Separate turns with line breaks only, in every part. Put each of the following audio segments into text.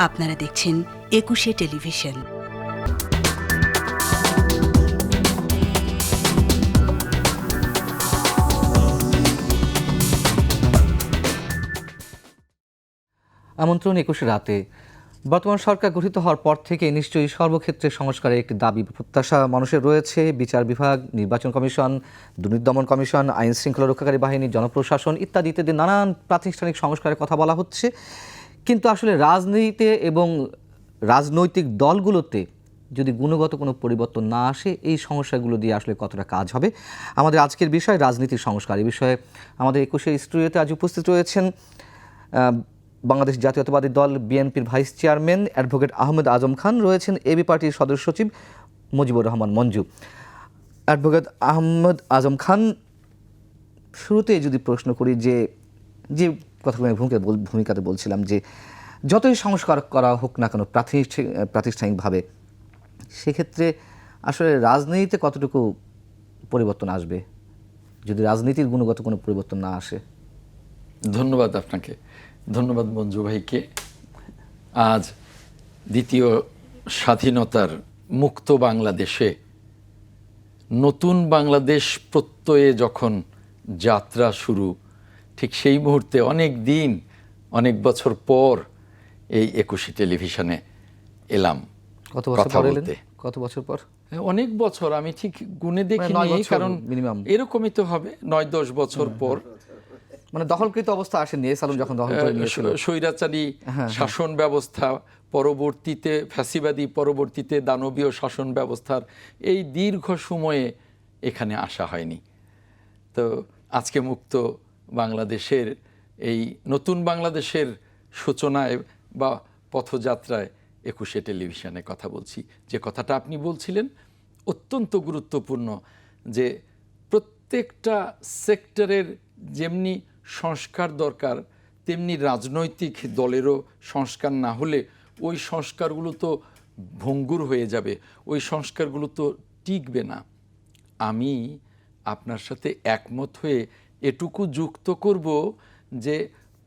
আপনারা দেখছেন একুশে টেলিভিশন।
আমন্ত্রণ ২১ রাতে। বর্তমান সরকার গঠিত হওয়ার পর থেকে নিশ্চয়ই সর্বক্ষেত্রে সংস্কারের একটি দাবি প্রত্যাশা মানুষের রয়েছে। বিচার বিভাগ, নির্বাচন কমিশন, দুর্নীতি দমন কমিশন, আইন শৃঙ্খলা রক্ষাকারী বাহিনী, জনপ্রশাসন ইত্যাদি ইত্যাদি নানান প্রাতিষ্ঠানিক সংস্কারের কথা বলা হচ্ছে। কিন্তু আসলে রাজনীতিতে এবং রাজনৈতিক দলগুলোতে যদি গুণগত কোনো পরিবর্তন না আসে, এই সমস্যাগুলো দিয়ে আসলে কতটা কাজ হবে। আমাদের আজকের বিষয় রাজনীতির সংস্কার। এই বিষয়ে আমাদের ২১ স্টুডিওতে আজ উপস্থিত রয়েছেন বাংলাদেশ জাতীয়তাবাদী দল বিএনপির vice chairman advocate Ahmed Azam Khan, রয়েছেন এবি পার্টির সদস্য সচিব মুজিবুর রহমান মঞ্জু। অ্যাডভোকেট আহমেদ আজম খান, শুরুতে যদি প্রশ্ন করি যে কথাগুলো আমি ভূমিকাতে বলছিলাম যে যতই সংস্কার করা হোক না কেন প্রাতিষ্ঠানিকভাবে, সেক্ষেত্রে আসলে রাজনীতিতে কতটুকু পরিবর্তন আসবে যদি রাজনীতির গুণগত কোনো পরিবর্তন না আসে?
ধন্যবাদ আপনাকে, ধন্যবাদ মঞ্জু ভাইকে। আজ দ্বিতীয় স্বাধীনতার মুক্ত বাংলাদেশে নতুন বাংলাদেশ প্রত্যয়ে যখন যাত্রা শুরু, ঠিক সেই মুহূর্তে অনেক দিন, অনেক বছর পর এই ২১ টেলিভিশনে এলাম।
কত বছর বলতে? কত বছর পর?
অনেক বছর, আমি ঠিক গুনে দেখিনি, কারণ এরকমই তো হবে, ৯-১০ বছর পর।
মানে দখলকৃত অবস্থা আসেনি, সালুম যখন দখল করে নিয়েছিল,
স্বৈরাচারী শাসন ব্যবস্থা, পরবর্তীতে ফ্যাসিবাদী, পরবর্তীতে দানবীয় শাসন ব্যবস্থার এই দীর্ঘ সময়ে এখানে আসা হয়নি। তো আজকে মুক্ত বাংলাদেশের এই নতুন বাংলাদেশের সূচনায় বা পথযাত্রায় ২১ টেলিভিশনে কথা বলছি। যে কথাটা আপনি বলছিলেন অত্যন্ত গুরুত্বপূর্ণ, যে প্রত্যেকটা সেক্টরের যেমনি সংস্কার দরকার, তেমনি রাজনৈতিক দলেরও সংস্কার না হলে ওই সংস্কারগুলো তো ভঙ্গুর হয়ে যাবে, ওই সংস্কারগুলো তো টিকবে না। আমি আপনার সাথে একমত হয়ে এটুকু যুক্ত করব যে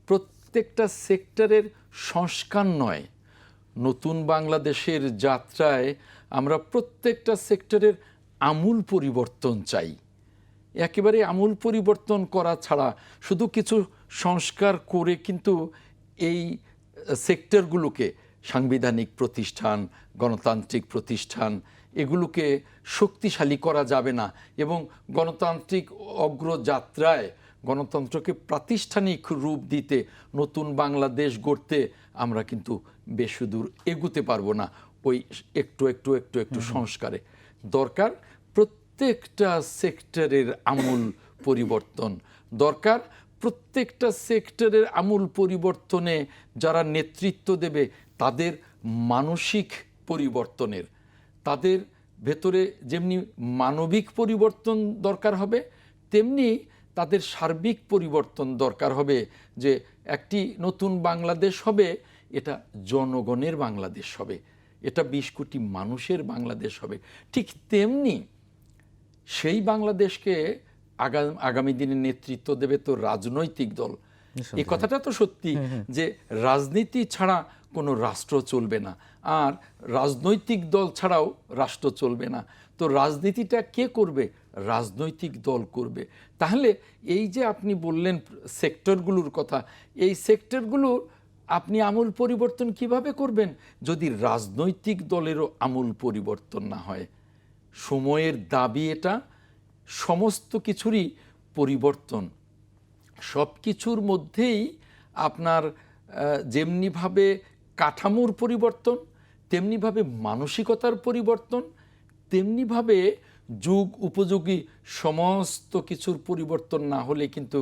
প্রত্যেকটা সেক্টরের সংস্কার নয়, নতুন বাংলাদেশের যাত্রায় আমরা প্রত্যেকটা সেক্টরের আমূল পরিবর্তন চাই। একেবারে আমূল পরিবর্তন করা ছাড়া শুধু কিছু সংস্কার করে কিন্তু এই সেক্টরগুলোকে, সাংবিধানিক প্রতিষ্ঠান, গণতান্ত্রিক প্রতিষ্ঠান, এগুলোকে শক্তিশালী করা যাবে না। এবং গণতান্ত্রিক অগ্রযাত্রায় গণতন্ত্রকে প্রাতিষ্ঠানিক রূপ দিতে, নতুন বাংলাদেশ গড়তে আমরা কিন্তু বেশি দূর এগুতে পারবো না ওই একটু একটু একটু একটু সংস্কারে। দরকার প্রত্যেকটা সেক্টরের আমূল পরিবর্তন দরকার। প্রত্যেকটা সেক্টরের আমূল পরিবর্তনে যারা নেতৃত্ব দেবে তাদের মানসিক পরিবর্তনের, তাদের ভেতরে যেমনি মানবিক পরিবর্তন দরকার হবে, তেমনি তাদের সার্বিক পরিবর্তন দরকার হবে। যে একটি নতুন বাংলাদেশ হবে, এটা জনগণের বাংলাদেশ হবে, এটা ২০ কোটি মানুষের বাংলাদেশ হবে। ঠিক তেমনি সেই বাংলাদেশকে আগামী দিনে নেতৃত্ব দেবে তো রাজনৈতিক দল। এই কথাটা তো সত্যি যে রাজনীতি ছাড়া কোনো রাষ্ট্র চলবে না, আর রাজনৈতিক দল ছাড়াও রাষ্ট্র চলবে না। তো রাজনীতিটা কে করবে? রাজনৈতিক দল করবে। তাহলে এই যে আপনি বললেন সেক্টরগুলোর কথা, এই সেক্টরগুলোর আপনি আমূল পরিবর্তন কিভাবে করবেন যদি রাজনৈতিক দলেরও আমূল পরিবর্তন না হয়? সময়ের দাবি এটা, সমস্ত কিছুরই পরিবর্তন। সব কিছুর মধ্যেই আপনার যেমনিভাবে কাঠামোর পরিবর্তন, তেমনিভাবে মানসিকতার পরিবর্তন, তেমনিভাবে যুগ উপযোগী সমস্ত কিছুর পরিবর্তন না হলে কিন্তু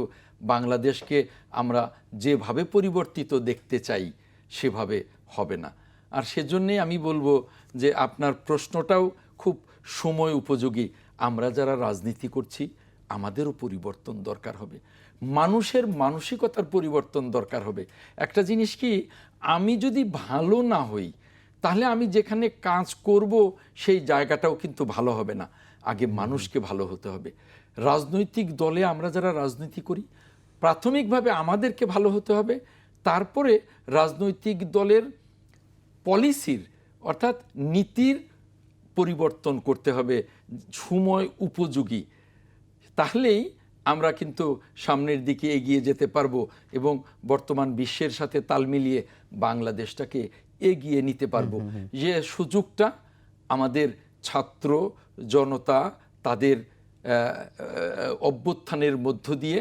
বাংলাদেশকে আমরা যেভাবে পরিবর্তিত দেখতে চাই সেভাবে হবে না। আর সেজন্যে আমি বলবো যে আপনার প্রশ্নটাও খুব সময় উপযোগী। আমরা যারা রাজনীতি করছি আমাদেরও পরিবর্তন দরকার হবে, মানুষের মানসিকতার পরিবর্তন দরকার হবে। একটা জিনিস কি, আমি যদি ভালো না হই তাহলে আমি যেখানে কাজ করব সেই জায়গাটাও কিন্তু ভালো হবে না। আগে মানুষকে ভালো হতে হবে। রাজনৈতিক দলে আমরা যারা রাজনীতি করি প্রাথমিকভাবে আমাদেরকে ভালো হতে হবে, তারপরে রাজনৈতিক দলের পলিসির অর্থাৎ নীতির পরিবর্তন করতে হবে সময় উপযোগী, তাহলেই আমরা কিন্তু সামনের দিকে এগিয়ে যেতে পারবো এবং বর্তমান বিশ্বের সাথে তাল মিলিয়ে বাংলাদেশটাকে এগিয়ে নিতে পারবো। যে সুযোগটা আমাদের ছাত্র জনতা তাদের অভ্যুত্থানের মধ্য দিয়ে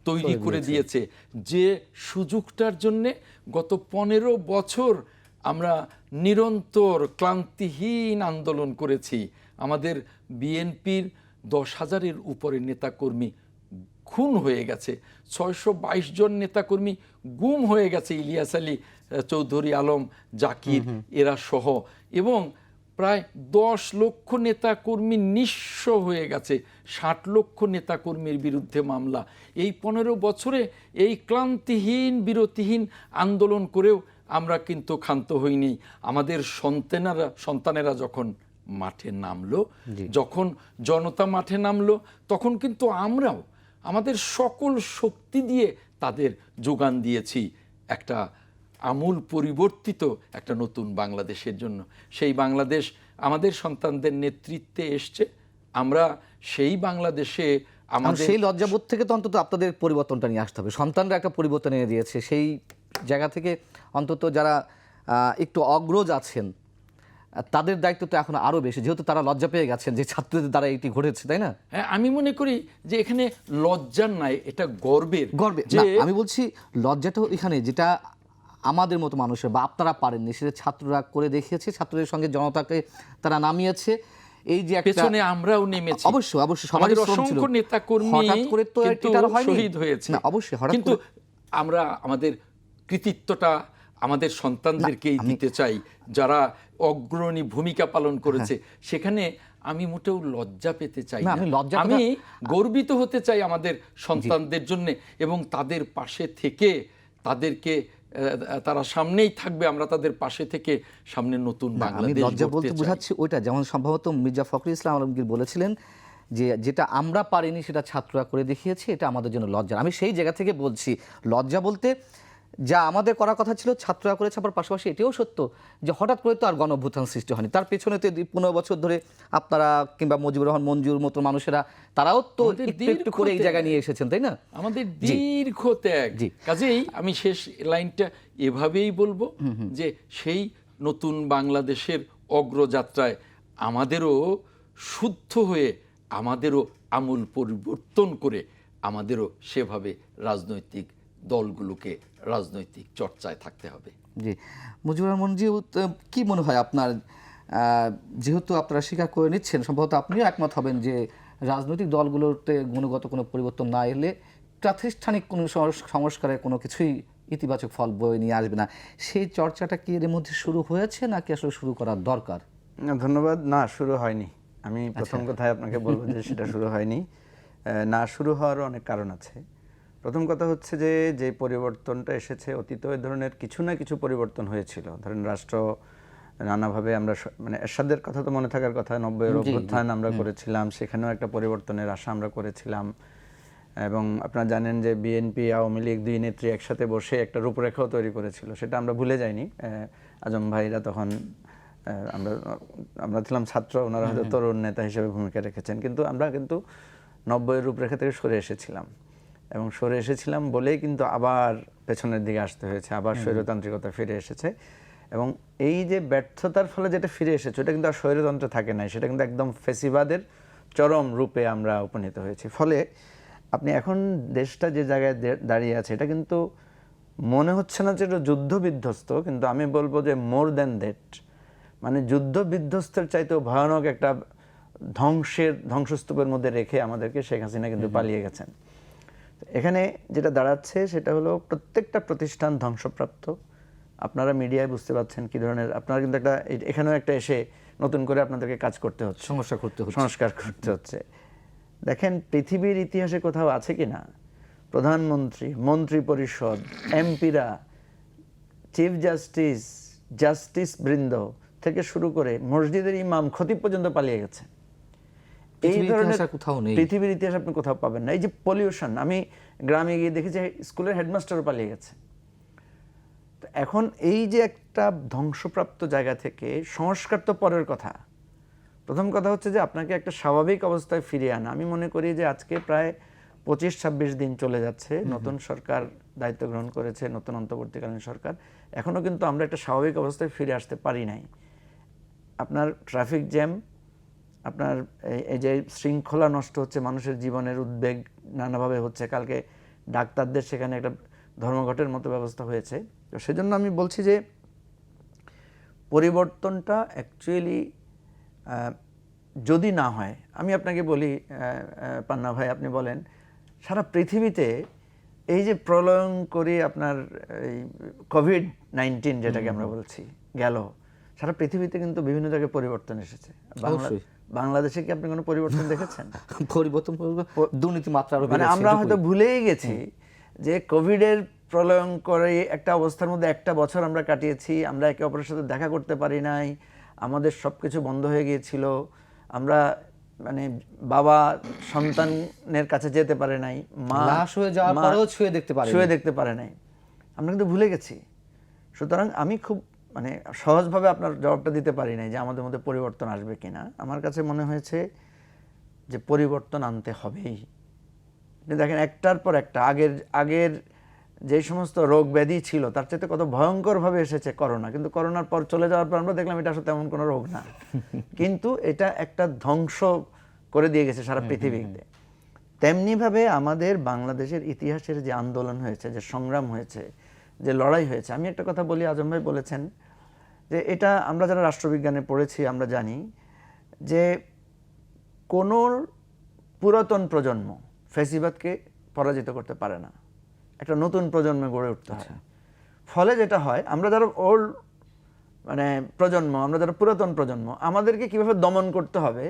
তৈরি করে দিয়েছে, যে সুযোগটার জন্যে গত 15 বছর আমরা নিরন্তর ক্লান্তিহীন আন্দোলন করেছি। আমাদের বিএনপির 10,000-এর উপরে নেতাকর্মী খুন হয়ে গেছে, 622 জন নেতাকর্মী গুম হয়ে গেছে, ইলিয়াস আলী চৌধুরী, আলম জাকির এরা সহ, এবং প্রায় 10 লক্ষ নেতাকর্মী নিঃস্ব হয়ে গেছে, 60 লক্ষ নেতাকর্মীর বিরুদ্ধে মামলা। এই 15 বছরে এই ক্লান্তিহীন বিরতিহীন আন্দোলন করেও আমরা কিন্তু ক্ষান্ত হইনি। আমাদের সন্তানেরা যখন মাঠে নামলো, যখন জনতা মাঠে নামলো, তখন কিন্তু আমরাও আমাদের সকল শক্তি দিয়ে তাদের যোগান দিয়েছি একটা আমূল পরিবর্তিত একটা নতুন বাংলাদেশের জন্য। সেই বাংলাদেশ আমাদের সন্তানদের নেতৃত্বে এসছে। আমরা সেই বাংলাদেশে আমাদের
সেই লজ্জাবোধ থেকে তো অন্তত আপনাদের পরিবর্তনটা নিয়ে আসতে হবে। সন্তানরা একটা পরিবর্তন এনে দিয়েছে, সেই জায়গা থেকে অন্তত যারা একটু অগ্রজ আছেন তাদের দায়িত্ব তো এখন আরো বেশি, যেহেতু তারা লজ্জা পেয়ে গেছেন যে ছাত্রদের দ্বারা এটি ঘটেছে, তাই না?
হ্যাঁ, আমি মনে করি যে এখানে লজ্জার নাই, এটা গর্বের।
না, আমি বলছি লজ্জাটা এখানে যেটা আমাদের মতো মানুষের বা আপনারা পারেননি সেটা ছাত্ররা করে দেখিয়েছে, ছাত্রদের সঙ্গে জনতাকে তারা নামিয়েছে। এই যে
পেছনে আমরাও নেমেছি,
অবশ্যই সমাজের
অসংখ্য নেতাকর্মী
হঠাৎ করে তো
শহীদ হয়েছে,
অবশ্যই,
কিন্তু আমরা আমাদের কৃতিত্বটা আমাদের সন্তানদেরকেই দিতে চাই, যারা অগ্রণী ভূমিকা পালন করেছে। সেখানে আমি মোটেও লজ্জা পেতে চাই না, আমি গর্বিত হতে চাই আমাদের সন্তানদের জন্য, এবং তাদের পাশে থেকে তাদেরকে, তারা সামনেই থাকবে, আমরা তাদের পাশে থেকে সামনে নতুন বাংলাদেশ গড়তে চাই।
লজ্জা বলতে বোঝাচ্ছি ওইটা, যেমন সম্ভবত মির্জা ফখরুল ইসলাম আলমগীর বলেছিলেন যে যেটা আমরা পারিনি সেটা ছাত্ররা করে দেখিয়েছে, এটা আমাদের জন্য লজ্জা। আমি সেই জায়গা থেকে বলছি লজ্জা বলতে যা আমাদের করার কথা ছিল ছাত্ররা করেছে, আবার পাশাপাশি এটাও সত্য যে হঠাৎ করে তো আর গণঅভ্যুত্থান সৃষ্টি হয়নি, তার পেছনে তো 15 বছর ধরে আপনারা কিংবা মুজিবুর রহমান মঞ্জুর মতো মানুষেরা তারাও তো একটু করে এই জায়গায় নিয়ে এসেছেন, তাই না?
আমাদের দীর্ঘ ত্যাগ। কাজেই আমি শেষ লাইনটা এভাবেই বলবো যে সেই নতুন বাংলাদেশের অগ্রযাত্রায় আমাদেরও শুদ্ধ হয়ে, আমাদেরও আমূল পরিবর্তন করে, আমাদেরও সেভাবে রাজনৈতিক দলগুলোকে রাজনৈতিক চর্চায় থাকতে হবে।
জি, মুজিবুর রহমান জি, কি মনে হয় আপনার, যেহেতু আপনারা স্বীকার করে নিচ্ছেন, সম্ভবত আপনিও একমত হবেন যে রাজনৈতিক দলগুলোতে গুণগত কোনো পরিবর্তন না এলে প্রাতিষ্ঠানিক কোনো সংস্কারের কোনো কিছুই ইতিবাচক ফল বয়ে নিয়ে আসবে না, সেই চর্চাটা কি এর মধ্যে শুরু হয়েছে নাকি আসলে শুরু করার দরকার?
ধন্যবাদ। না, শুরু হয়নি। আমি প্রথম কথায় আপনাকে বলবো যে সেটা শুরু হয়নি। না শুরু হওয়ারও অনেক কারণ আছে। প্রথম কথা হচ্ছে যে পরিবর্তনটা এসেছে, অতীত এই ধরনের কিছু না কিছু পরিবর্তন হয়েছিল। ধরেন রাষ্ট্র নানাভাবে আমরা, মানে এরশাদের কথা তো মনে থাকার কথা, 90-এর অভ্যুত্থান আমরা করেছিলাম, সেখানেও একটা পরিবর্তনের আশা আমরা করেছিলাম। এবং আপনারা জানেন যে বিএনপি, আওয়ামী লীগ দুই নেত্রী একসাথে বসে একটা রূপরেখাও তৈরি করেছিল, সেটা আমরা ভুলে যাইনি। আজম ভাইরা তখন, আমরা ছিলাম ছাত্র, ওনারা হয়তো তরুণ নেতা হিসেবে ভূমিকা রেখেছেন, কিন্তু আমরা কিন্তু 90-এর রূপরেখা থেকে সরে এসেছিলাম, এবং সরে এসেছিলাম বলেই কিন্তু আবার পেছনের দিকে আসতে হয়েছে, আবার স্বৈরতান্ত্রিকতা ফিরে এসেছে। এবং এই যে ব্যর্থতার ফলে যেটা ফিরে এসেছে, ওটা কিন্তু আর স্বৈরতন্ত্র থাকে নাই, সেটা কিন্তু একদম ফ্যাসিবাদের চরম রূপে আমরা উপনীত হয়েছি। ফলে আপনি এখন দেশটা যে জায়গায় দাঁড়িয়ে আছে, এটা কিন্তু মনে হচ্ছে না যে এটা যুদ্ধ বিধ্বস্ত, কিন্তু আমি বলবো যে মোর দ্যান দ্যাট, মানে যুদ্ধ বিধ্বস্তের চাইতেও ভয়ানক একটা ধ্বংসস্তূপের মধ্যে রেখে আমাদেরকে শেখ হাসিনা কিন্তু পালিয়ে গেছেন। এখানে যেটা দাঁড়াচ্ছে সেটা হলো প্রত্যেকটা প্রতিষ্ঠান ধ্বংসপ্রাপ্ত। আপনারা মিডিয়ায় বুঝতে পারছেন কি ধরনের, আপনারা কিন্তু একটা এখানেও একটা এসে নতুন করে আপনাদেরকে কাজ করতে হচ্ছে, সংস্কার করতে হচ্ছে। দেখেন পৃথিবীর ইতিহাসে কোথাও আছে কি না প্রধানমন্ত্রী, মন্ত্রী পরিষদ, এমপিরা, চিফ জাস্টিস বৃন্দ থেকে শুরু করে মসজিদের ইমাম, খতিব পর্যন্ত পালিয়ে গেছে। এই ধরনের পৃথিবীর ইতিহাস আপনি কোথাও পাবেন না। এই যে পলিউশন, আমি গ্রামে গিয়ে দেখেছি স্কুলের হেডমাস্টারও পালিয়ে গেছে। তো এখন এই যে একটা ধ্বংসপ্রাপ্ত জায়গা থেকে সংস্কার তো পরের কথা, প্রথম কথা হচ্ছে যে আপনাকে একটা স্বাভাবিক অবস্থায় ফিরিয়ে আনা। আমি মনে করি যে আজকে প্রায় 25-26 দিন চলে যাচ্ছে, নতুন সরকার দায়িত্ব গ্রহণ করেছে, নতুন অন্তর্বর্তীকালীন সরকার, এখনো কিন্তু আমরা একটা স্বাভাবিক অবস্থায় ফিরে আসতে পারি নাই। আপনার ট্রাফিক জ্যাম, আপনার এই যে শৃঙ্খলা নষ্ট হচ্ছে, মানুষের জীবনের উদ্বেগ নানাভাবে হচ্ছে। কালকে ডাক্তারদের সেখানে একটা ধর্মঘটের মতো ব্যবস্থা হয়েছে। তো সেজন্য আমি বলছি যে পরিবর্তনটা অ্যাকচুয়ালি যদি না হয়, আমি আপনাকে বলি পান্না ভাই, আপনি বলেন সারা পৃথিবীতে এই যে প্রলয়ঙ্করী আপনার এই কোভিড-19 যেটাকে আমরা বলছি গেল, সারা পৃথিবীতে কিন্তু বিভিন্ন জায়গায় পরিবর্তন এসেছে। বাংলাদেশে কি আপনি কোনো পরিবর্তন দেখেছেন?
পরিবর্তন, দুর্নীতি মাত্রা আরো
মানে আমরা হয়তো ভুলেই গেছি যে কোভিডের প্রলয়ঙ্করী একটা অবস্থার মধ্যে একটা বছর আমরা কাটিয়েছি, আমরা একে অপরের সাথে দেখা করতে পারি নাই, আমাদের সবকিছু বন্ধ হয়ে গিয়েছিল, আমরা মানে বাবা সন্তানের কাছে যেতে পারে নাই, মা
লাশ হয়ে যাওয়ার পরেও ছুঁয়ে দেখতে পারে
নাই, আমরা কিন্তু ভুলে গেছি। সুতরাং আমি খুব মানে সহজভাবে আপনার জবাবটা দিতে পারি নাই যে আমাদের মধ্যে পরিবর্তন আসবে কিনা। আমার কাছে মনে হয়েছে যে পরিবর্তন আনতে হবেই। আপনি দেখেন একটার পর একটা, আগের যে সমস্ত রোগ ব্যাধি ছিল তার চাইতে কত ভয়ঙ্করভাবে এসেছে করোনা, কিন্তু করোনার পর চলে যাওয়ার পর আমরা দেখলাম এটা আসলে তেমন কোনো রোগ না, কিন্তু এটা একটা ধ্বংস করে দিয়ে গেছে সারা পৃথিবীতে। তেমনিভাবে আমাদের বাংলাদেশের ইতিহাসের যে আন্দোলন হয়েছে, যে সংগ্রাম হয়েছে, যে লড়াই হয়েছে, আমি একটা কথা বলি, আজম ভাই বলেছেন যে এটা আমরা যারা রাষ্ট্রবিজ্ঞানে পড়েছি আমরা জানি যে কোনো পুরাতন প্রজন্ম ফ্যাসিবাদকে পরাজিত করতে পারে না, একটা নতুন প্রজন্মে গড়ে উঠতে হয়। ফলে যেটা হয়, আমরা যারা ওল্ড মানে প্রজন্ম, আমরা যারা পুরাতন প্রজন্ম, আমাদেরকে কিভাবে দমন করতে হবে,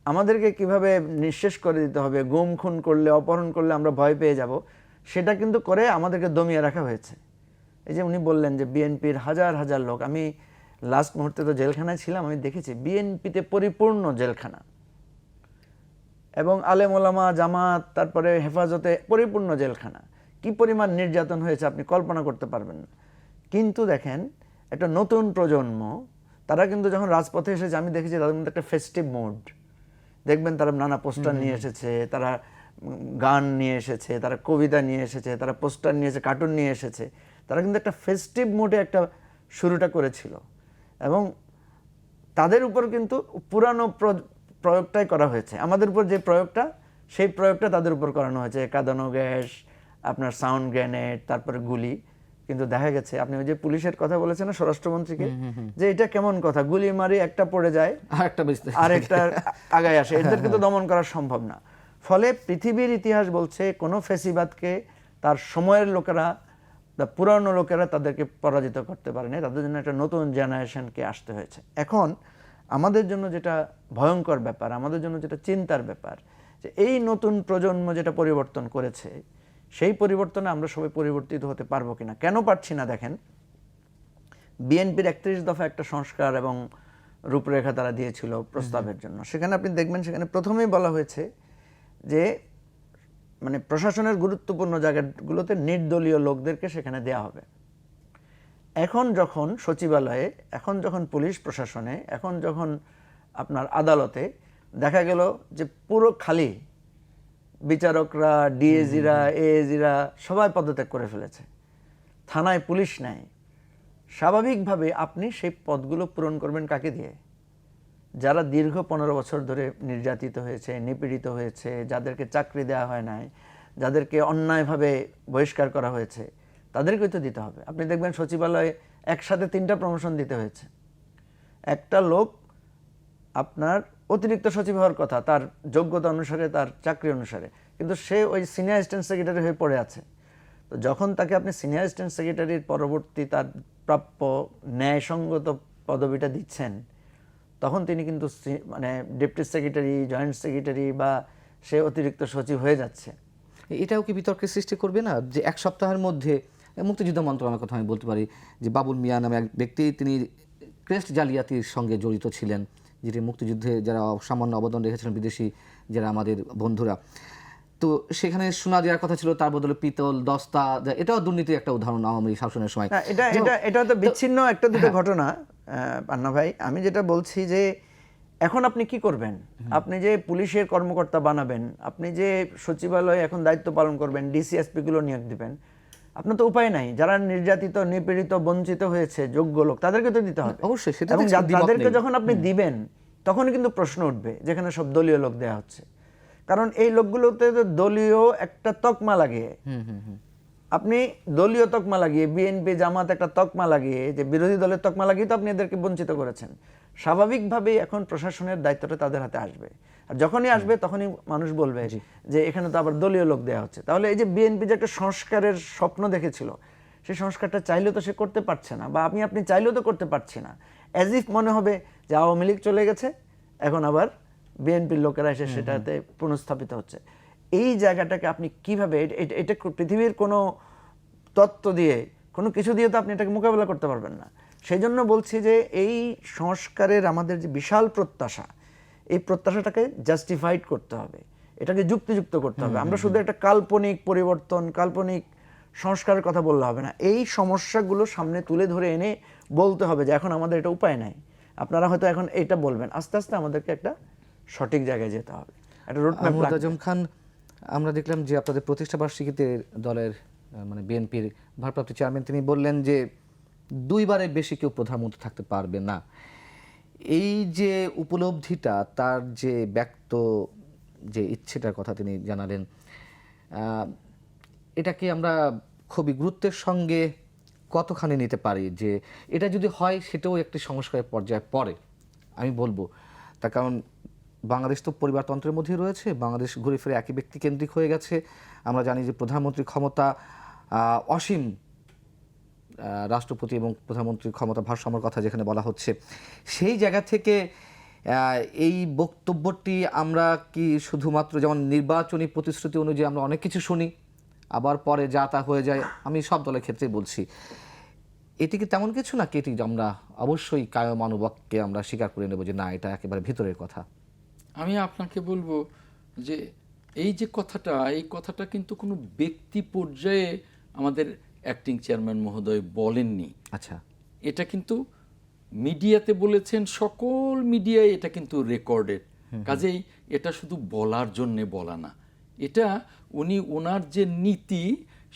আমাদেরকে কিভাবে নিঃশেষ করে দিতে হবে, গুম খুন করলে, অপহরণ করলে আমরা ভয় পেয়ে যাব, সেটা কিন্তু করে আমাদেরকে দমিয়ে রাখা হয়েছে। এই যে উনি বললেন যে বিএনপির হাজার হাজার লোক, আমি লাস্ট মুহূর্তে তো জেলখানায় ছিলাম, আমি দেখেছি বিএনপিতে পরিপূর্ণ জেলখানা, এবং আলেম ওলামা, জামাত, তারপরে হেফাজতে পরিপূর্ণ জেলখানা। কি পরিমাণ নির্যাতন হয়েছে আপনি কল্পনা করতে পারবেন না। কিন্তু দেখেন একটা নতুন প্রজন্ম, তারা কিন্তু যখন রাজপথে এসেছে, আমি দেখেছি তাদের মধ্যে একটা ফেস্টিভ মুড। দেখবেন তারা নানা পোস্টার নিয়ে এসেছে, তারা গান নিয়ে এসেছে, তারা কবিতা নিয়ে এসেছে, তারা পোস্টার নিয়ে এসেছে, কার্টুন নিয়ে এসেছে। তারা কিন্তু একটা ফেস্টিভ মুডে একটা শুরুটা করেছিল, এবং তাদের উপর কিন্তু পুরানো প্রয়োগটাই করা হয়েছে। আমাদের উপর যে প্রয়োগটা, সেই প্রয়োগটা তাদের উপর করানো হয়েছে, কাঁদানো গ্যাস, আপনার সাউন্ড গ্রেনেড, তারপরে গুলি। কিন্তু দেখা গেছে, আপনি ওই যে পুলিশের কথা বলেছেন না স্বরাষ্ট্রমন্ত্রীকে, যে এটা কেমন কথা, গুলি মারি একটা পড়ে যায় আরেকটা আগায় আসে, এদের কিন্তু দমন করা সম্ভব না। ফলে পৃথিবীর ইতিহাস বলছে কোনো ফ্যাসিবাদকে তার সময়ের লোকেরা, পুরানো লোকেরা তাদেরকে পরাজিত করতে পারেনি, তাদের জন্য একটা নতুন জেনারেশনকে আসতে হয়েছে। এখন আমাদের জন্য যেটা ভয়ঙ্কর ব্যাপার, আমাদের জন্য যেটা চিন্তার ব্যাপার, যে এই নতুন প্রজন্ম যেটা পরিবর্তন করেছে, সেই পরিবর্তনে আমরা সবাই পরিবর্তিত হতে পারবো কিনা। কেন পারছি না দেখেন, বিএনপির 31 দফা একটা সংস্কার এবং রূপরেখা তারা দিয়েছিল প্রস্তাবের জন্য। সেখানে আপনি দেখবেন, সেখানে প্রথমেই বলা হয়েছে যে মানে প্রশাসনের গুরুত্বপূর্ণ জায়গাগুলোতে নির্দলীয় লোকদেরকে সেখানে দেয়া হবে। এখন যখন সচিবালয়ে, এখন যখন পুলিশ প্রশাসনে, এখন যখন আপনার আদালতে দেখা গেল যে পুরো খালি, বিচারকরা, ডিএজিরা, এএজিরা সবাই পদত্যাগ করে ফেলেছে, থানায় পুলিশ নাই। স্বাভাবিকভাবে আপনি সেই পদগুলো পূরণ করবেন কাকে দিয়ে? যারা দীর্ঘ 15 বছর ধরে নির্যাতিত হয়েছে, নিপীড়িত হয়েছে, যাদেরকে চাকরি দেওয়া হয় নাই, যাদেরকে অন্যায়ভাবে বহিষ্কার করা হয়েছে, তাদেরকেই তো দিতে হবে। আপনি দেখবেন সচিবালয়ে একসাথে 3টা প্রমোশন দিতে হয়েছে। একটা লোক আপনার অতিরিক্ত সচিব হওয়ার কথা তার যোগ্যতা অনুসারে, তার চাকরি অনুসারে, কিন্তু সে ওই সিনিয়র অ্যাসিস্ট্যান্ট সেক্রেটারি হয়ে পড়ে আছে। তো যখন তাকে আপনি সিনিয়র অ্যাসিস্ট্যান্ট সেক্রেটারির পরবর্তী তার প্রাপ্য ন্যায়সঙ্গত পদবিটা দিচ্ছেন, তখন তিনি কিন্তু মানে ডেপুটি সেক্রেটারি, জয়েন্ট সেক্রেটারি বা সে অতিরিক্ত সচিব হয়ে যাচ্ছে।
এটাও কি বিতর্কের সৃষ্টি করবে না যে এক সপ্তাহের মধ্যে মুক্তিযুদ্ধ মন্ত্রণালয়ের কথা আমি বলতে পারি যে বাবুল মিয়া নামে এক ব্যক্তি, তিনি ক্রেস্ট জালিয়াতির সঙ্গে জড়িত ছিলেন, যেটি মুক্তিযুদ্ধে যারা সামান্য অবদান রেখেছিলেন বিদেশি যারা আমাদের বন্ধুরা, তো সেখানে সোনা দেওয়ার কথা ছিল, তার বদলে পিতল, দস্তা, এটাও দুর্নীতির একটা উদাহরণ আওয়ামী লীগ শাসনের সময়।
না, এটা তো বিচ্ছিন্ন একটা দুটো ঘটনা পান্না ভাই। আমি যেটা বলছি যে এখন আপনি কি করবেন, আপনি যে পুলিশের কর্মকর্তা বানাবেন, আপনি যে সচিবালয়ে এখন দায়িত্ব পালন করবেন, ডিসিএসপি গুলো নিয়োগ দিবেন, আপনার তো উপায় নাই। যারা নির্যাতিত, নিপীড়িত, বঞ্চিত হয়েছে যোগ্য লোক, তাদেরকে তো দিতে হবে
অবশ্যই, সেটা
এবং তাদেরকে যখন আপনি দিবেন তখন কিন্তু প্রশ্ন উঠবে যেখানে সব দলীয় লোক দেয়া হচ্ছে। কারণ এই লোকগুলোতে দলীয় একটা তকমা লাগিয়ে, আপনি দলীয় তকমা লাগিয়ে, বিএনপি জামাত একটা তকমা লাগিয়ে, যে বিরোধী দলের তকমা লাগিয়ে তো আপনি এদেরকে বঞ্চিত করেছেন। স্বাভাবিকভাবেই এখন প্রশাসনের দায়িত্বটা তাদের হাতে আসবে, আর যখনই আসবে তখনই মানুষ বলবে যে এখানে তো আবার দলীয় লোক দেওয়া হচ্ছে। তাহলে এই যে বিএনপি যে একটা সংস্কারের স্বপ্ন দেখেছিল, সেই সংস্কারটা চাইলেও তো সে করতে পারছে না, বা আপনি চাইলেও তো করতে পারছি না। অ্যাজ ইফ মনে হবে যে আওয়ামী লীগ চলে গেছে, এখন আবার বিএনপির লোকেরা এসে সেটাতে পুনঃস্থাপিত হচ্ছে। এই জায়গাটাকে আপনি কিভাবে, এটা পৃথিবীর কোনো তত্ত্ব দিয়ে, কোনো কিছু দিয়ে তো আপনি এটাকে মোকাবেলা করতে পারবেন না। সেই জন্য বলছি যে এই সংস্কারের আমাদের যে বিশাল প্রত্যাশা, এই প্রত্যাশাটাকে জাস্টিফাইড করতে হবে, এটাকে যুক্তিযুক্ত করতে হবে। আমরা শুধু একটা কাল্পনিক পরিবর্তন, কাল্পনিক সংস্কারের কথা বললে হবে না। এই সমস্যাগুলো সামনে তুলে ধরে এনে বলতে হবে যে এখন আমাদের এটা উপায় নাই। আপনারা হয়তো এখন এইটা বলবেন, আস্তে আস্তে আমাদেরকে একটা সঠিক জায়গায় যেতে হবে, একটা রোডম্যাপ লাগবে।
আজম খান, আমরা দেখলাম যে আপনাদের প্রতিষ্ঠা বার্ষিকীতে দলের মানে বিএনপির ভারপ্রাপ্ত চেয়ারম্যান তিনি বললেন যে 2 বারের বেশি কেউ প্রধানমন্ত্রী থাকতে পারবে না। এই যে উপলব্ধিটা, তার যে ব্যক্ত যে ইচ্ছেটার কথা তিনি জানালেন, এটাকে আমরা খুবই গুরুত্বের সঙ্গে কতখানি নিতে পারি যে এটা যদি হয় সেটাও একটি সংস্কারের পর্যায়ে পড়ে? আমি বলবো তার কারণ বাংলাদেশ তো পরিবারতন্ত্রের মধ্যেই রয়েছে, বাংলাদেশ ঘুরে ফিরে একই ব্যক্তি কেন্দ্রিক হয়ে গেছে। আমরা জানি যে প্রধানমন্ত্রীর ক্ষমতা অসীম, রাষ্ট্রপতি এবং প্রধানমন্ত্রীর ক্ষমতা ভারসাম্যের কথা যেখানে বলা হচ্ছে, সেই জায়গা থেকে এই বক্তব্যটি আমরা কি শুধুমাত্র যেমন নির্বাচনী প্রতিশ্রুতি অনুযায়ী আমরা অনেক কিছু শুনি, আবার পরে যা তা হয়ে যায়, আমি সব দলের ক্ষেত্রেই বলছি, এটি কি তেমন কিছু নাকি এটি আমরা অবশ্যই কায়ম অনুবাককে আমরা স্বীকার করে নেব যে না, এটা একেবারে ভিতরের কথা?
আমি আপনাকে বলবো যে এই যে কথাটা, এই কথাটা কিন্তু কোনো ব্যক্তি পর্যায়ে আমাদের অ্যাক্টিং চেয়ারম্যান মহোদয় বলেননি।
আচ্ছা,
এটা কিন্তু মিডিয়াতে বলেছেন, সকল মিডিয়ায় এটা কিন্তু রেকর্ডেড। কাজেই এটা শুধু বলার জন্যে বলা না, এটা উনি ওনার যে নীতি,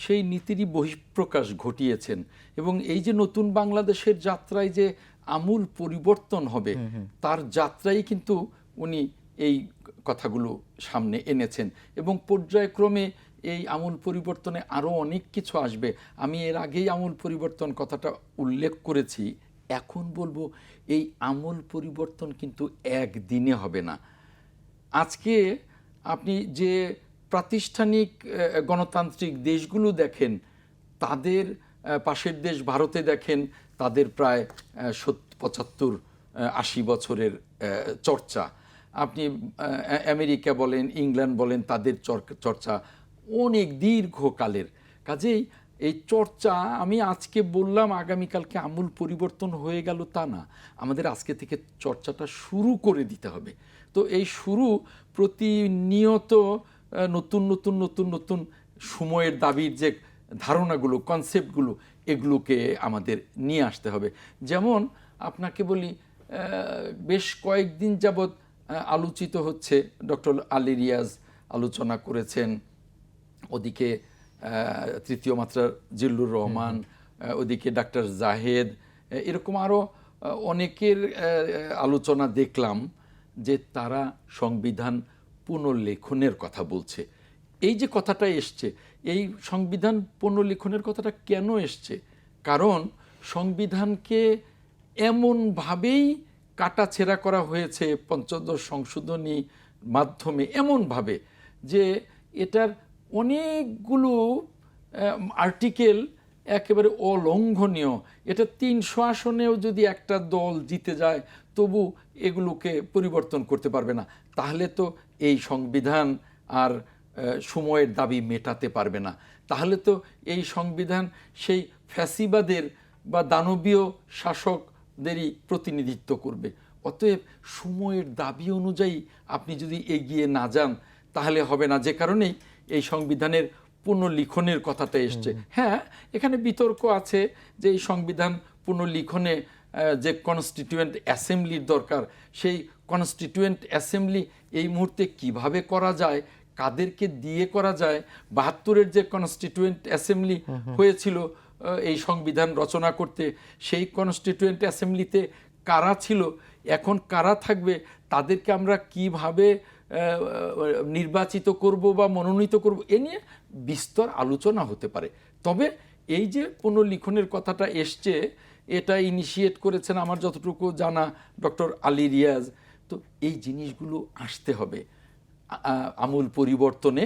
সেই নীতিরই বহিঃপ্রকাশ ঘটিয়েছেন। এবং এই যে নতুন বাংলাদেশের যাত্রায় যে আমূল পরিবর্তন হবে, তার যাত্রাই কিন্তু উনি এই কথাগুলো সামনে এনেছেন। এবং পর্যায়ক্রমে এই আমূল পরিবর্তনে আরও অনেক কিছু আসবে। আমি এর আগেই আমূল পরিবর্তন কথাটা উল্লেখ করেছি, এখন বলবো এই আমূল পরিবর্তন কিন্তু একদিনে হবে না। আজকে আপনি যে প্রাতিষ্ঠানিক গণতান্ত্রিক দেশগুলো দেখেন, তাদের পাশের দেশ ভারতে দেখেন, তাদের প্রায় 75-80 বছরের চর্চা। আপনি আমেরিকা বলেন, ইংল্যান্ড বলেন, তাদের চর্চা অনেক দীর্ঘকালের। কাজেই এই চর্চা, আমি আজকে বললাম আগামীকালকে আমূল পরিবর্তন হয়ে গেল তা না, আমাদের আজকে থেকে চর্চাটা শুরু করে দিতে হবে। তো এই শুরু প্রতিনিয়ত নতুন নতুন নতুন নতুন সময়ের দাবির যে ধারণাগুলো, কনসেপ্টগুলো, এগুলোকে আমাদের নিয়ে আসতে হবে। যেমন আপনাকে বলি, বেশ কয়েকদিন যাবৎ আলোচিত হচ্ছে, ডক্টর আলী রিয়াজ আলোচনা করেছেন, ওদিকে তৃতীয় মাত্রার জিল্লুর রহমান, ওদিকে ডাক্তার জাহেদ, এরকম আরও অনেকের আলোচনা দেখলাম যে তারা সংবিধান পুনর্লেখনের কথা বলছে। এই যে কথাটা এসছে, এই সংবিধান পুনর্লেখনের কথাটা কেন এসছে? কারণ সংবিধানকে এমনভাবেই কাটাছেঁড়া করা হয়েছে পঞ্চদশ সংশোধনী মাধ্যমে, এমনভাবে যে এটার অনেকগুলো আর্টিকেল একেবারে অলঙ্ঘনীয়। এটা 300 আসনেও যদি একটা দল জিতে যায়, তবু এগুলোকে পরিবর্তন করতে পারবে না। তাহলে তো এই সংবিধান আর সময়ের দাবি মেটাতে পারবে না। তাহলে তো এই সংবিধান সেই ফ্যাসিবাদের বা দানবীয় শাসকদেরই প্রতিনিধিত্ব করবে। অতএব সময়ের দাবি অনুযায়ী আপনি যদি এগিয়ে না যান, তাহলে হবে না। যে কারণেই এই সংবিধানের পুনর্লিখনের কথাটা এসছে। হ্যাঁ, এখানে বিতর্ক আছে যে এই সংবিধান পুনর্লিখনে যে কনস্টিটিউয়েন্ট অ্যাসেম্বলির দরকার, সেই কনস্টিটিউয়েন্ট অ্যাসেম্বলি এই মুহূর্তে কিভাবে করা যায়, কাদেরকে দিয়ে করা যায়। ৭২-এর যে কনস্টিটিউয়েন্ট অ্যাসেম্বলি হয়েছিল এই সংবিধান রচনা করতে, সেই কনস্টিটিউয়েন্ট অ্যাসেম্বলিতে কারা ছিল, এখন কারা থাকবে, তাদেরকে আমরা কিভাবে নির্বাচিত করব বা মনোনীত করব, এ নিয়ে বিস্তর আলোচনা হতে পারে। তবে এই যে পুনর্লিখনের কথাটা এসছে, এটা ইনিশিয়েট করেছেন আমার যতটুকু জানা ডক্টর আলী রিয়াজ। তো এই জিনিসগুলো আসতে হবে আমূল পরিবর্তনে,